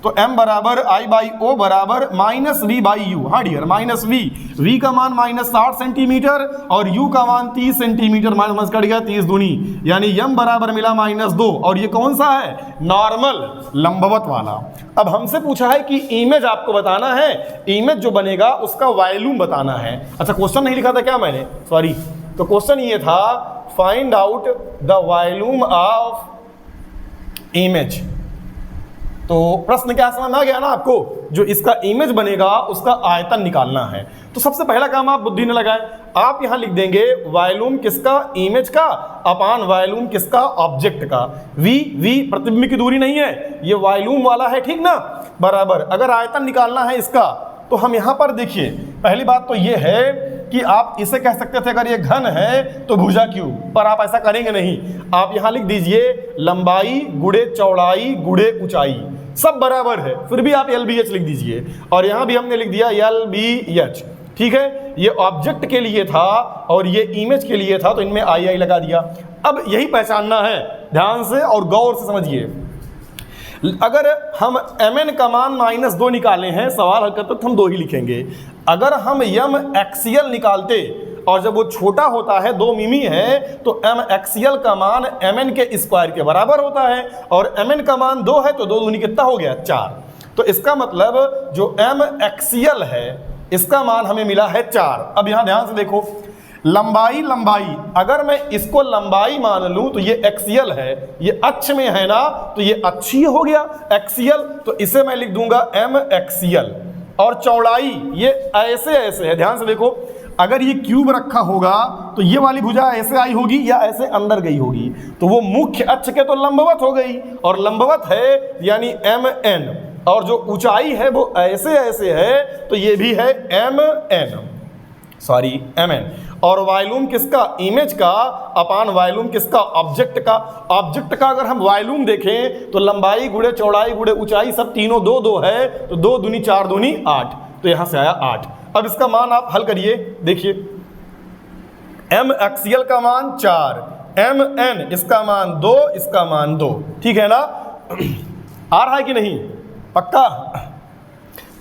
A: तो m बराबर I/O बराबर -v/u। हाँ डियर, -v, v का मान -60 सेंटीमीटर और u का मान 30 सेंटीमीटर। माइनस कट गया 30 दूनी, यानी m बराबर मिला -2। और ये कौन सा है? नॉर्मल, लंबवत वाला। अब हमसे पूछा है कि इमेज आपको बताना है, इमेज जो बनेगा उसका वॉल्यूम बताना है। अच्छा, क्वेश्चन नहीं लिखा था क्या मैंने? सॉरी, तो क्वेश्चन ये था find out the volume of image. तो प्रश्न क्या समझ में आ गया ना आपको? जो इसका इमेज बनेगा उसका आयतन निकालना है। तो सबसे पहला काम आप बुद्धि न लगाएं, आप यहां लिख देंगे वॉल्यूम किसका? इमेज का, अपान वॉल्यूम किसका? ऑब्जेक्ट का। v प्रतिबिंब की दूरी नहीं है, ये वॉल्यूम वाला है, ठीक ना? बराबर अगर आयतन निकालना है इसका, तो हम यहां पर देखिए, पहली बात तो ये है कि आप इसे कह सकते थे अगर ये घन है तो भुजा क्यूब, पर आप ऐसा करेंगे नहीं। आप यहां लिख दीजिए लंबाई गुणे चौड़ाई गुणे ऊंचाई, सब बराबर है, फिर भी आप LBH लिख दीजिए। और यहां भी हमने लिख दिया LBH, ठीक है? ये ऑब्जेक्ट के लिए था और ये इमेज के लिए था, तो इनमें II लगा दिया। अब यही पहचानना है, ध्यान से और गौर से समझिए। अगर हम mn का मान -2 निकाले हैं, सवाल हल करते तो हम 2 ही लिखेंगे। अगर हम m एक्सियल निकालते और जब वो छोटा होता है, 2 मिमी है, तो m एक्सियल का मान mn के स्क्वायर के बराबर होता है, और mn का मान 2 है, तो 2 दूनी कितना हो गया? 4। तो इसका मतलब जो m एक्सियल है इसका मान हमें मिला है 4। अब यहां ध्यान से देखो, लंबाई अगर मैं इसको लंबाई मान लूं तो ये एक्सियल है, ये अक्ष में है ना, तो ये अक्षीय हो गया एक्सियल, तो इसे मैं लिख दूंगा m एक्सियल। और चौड़ाई ये ऐसे है, ध्यान से देखो, अगर ये क्यूब रखा होगा तो ये वाली भुजा ऐसे आई होगी या ऐसे अंदर गई होगी, तो वो मुख्य अक्ष के तो लंबवत हो गई, और लंबवत है यानी mn, और जो ऊंचाई है वो ऐसे है, तो ये भी है mn। और वॉल्यूम किसका? इमेज का, अपान वॉल्यूम किसका? ऑब्जेक्ट का। ऑब्जेक्ट का अगर हम वॉल्यूम देखें तो लंबाई गुणे चौड़ाई गुणे ऊंचाई सब तीनों 2 है, तो 2 दूनी 4 दूनी 8, तो यहां से आया 8। अब इसका मान आप हल करिए, देखिए m एक्सियल का मान 4, mn इसका मान 2, इसका मान 2, ठीक है ना? आ रहा है कि नहीं? पक्का?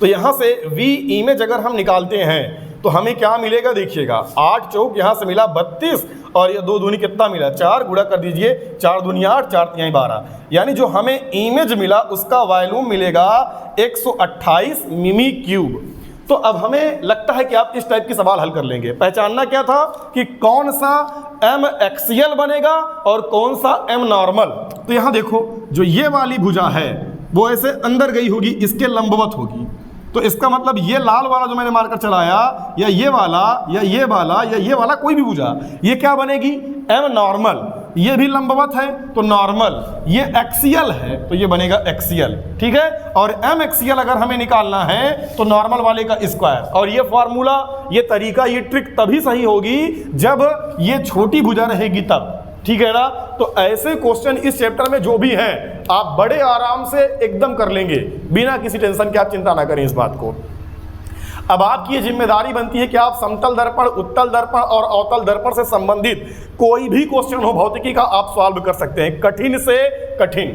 A: तो यहां से v इमेज अगर हम निकालते हैं तो हमें क्या मिलेगा? देखिएगा 8 चौक यहाँ से मिला 32, और ये 2 दूनी कितना मिला? 4, गुणा कर दीजिए, 4 दूनी 8, 4 तिहाई 12, यानी जो हमें इमेज मिला उसका वॉल्यूम मिलेगा 128 मिमी क्यूब। तो अब हमें लगता है कि आप इस टाइप की सवाल हल कर लेंगे। पहचानना क्या था कि कौन सा m एक्सियल बनेगा और कौन सा m नॉर्मल। तो यहाँ देखो, जो ये वाली भुजा है वो ऐसे अंदर गई होगी, इसके लंबवत होगी, तो इसका मतलब ये लाल वाला जो मैंने मार्कर चलाया, या ये वाला या ये वाला या ये वाला, कोई भी भुजा, ये क्या बनेगी? m normal. ये भी लंबवत है तो नॉर्मल, ये एक्सियल है तो ये बनेगा एक्सियल, ठीक है? और m एक्सियल अगर हमें निकालना है तो नॉर्मल वाले का स्क्वायर। और ये फॉर्मूला, ये तरीका, ये ट्रिक तभी सही होगी जब ये छोटी भुजा रहेगी तब, ठीक है ना? तो ऐसे क्वेश्चन इस चैप्टर में जो भी हैं आप बड़े आराम से एकदम कर लेंगे, बिना किसी टेंशन के। आप चिंता ना करें इस बात को। अब आपकी ये जिम्मेदारी बनती है कि आप समतल दर्पण, उत्तल दर्पण और अवतल दर्पण से संबंधित कोई भी क्वेश्चन हो भौतिकी का, आप सॉल्व कर सकते हैं, कठिन से कठिन,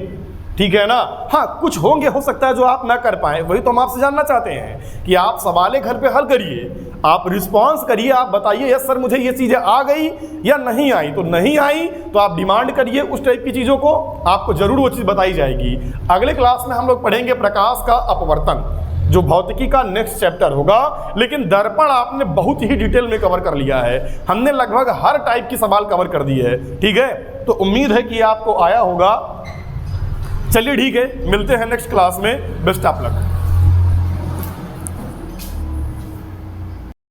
A: ठीक है ना? हाँ, कुछ होंगे, हो सकता है जो आप ना कर पाए, वही तो हम आपसे जानना चाहते हैं कि आप सवाले घर पे हल करिए, आप रिस्पॉन्स करिए, आप बताइए यस सर मुझे ये चीज़ें आ गई या नहीं आई। तो नहीं आई तो आप डिमांड करिए उस टाइप की चीज़ों को, आपको ज़रूर वो चीज़ बताई जाएगी। अगले क्लास में हम लोग पढ़ेंगे प्रकाश का अपवर्तन, जो भौतिकी का नेक्स्ट चैप्टर होगा। लेकिन दर्पण आपने बहुत ही डिटेल में कवर कर लिया है, हमने लगभग हर टाइप की सवाल कवर कर दी है, ठीक है? तो उम्मीद है कि आपको आया होगा। चलिए ठीक है, मिलते हैं नेक्स्ट क्लास में। Best of luck.